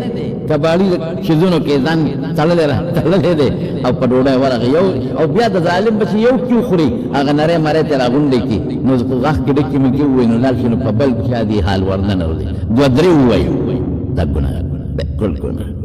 کباړي شیزونو کې ځان تړلی دی او په ډوډۍ ورغی یو او بیا د ظالم بچي یو کیو خوري هغه نری مری ته راغونډې کړي نو په غاښ کې ډکې مې کې ووایي نو لاړ شي نو په بل شادي حال ورننه ورځي دوه درې ووایي دا ګناه بالکل ګناه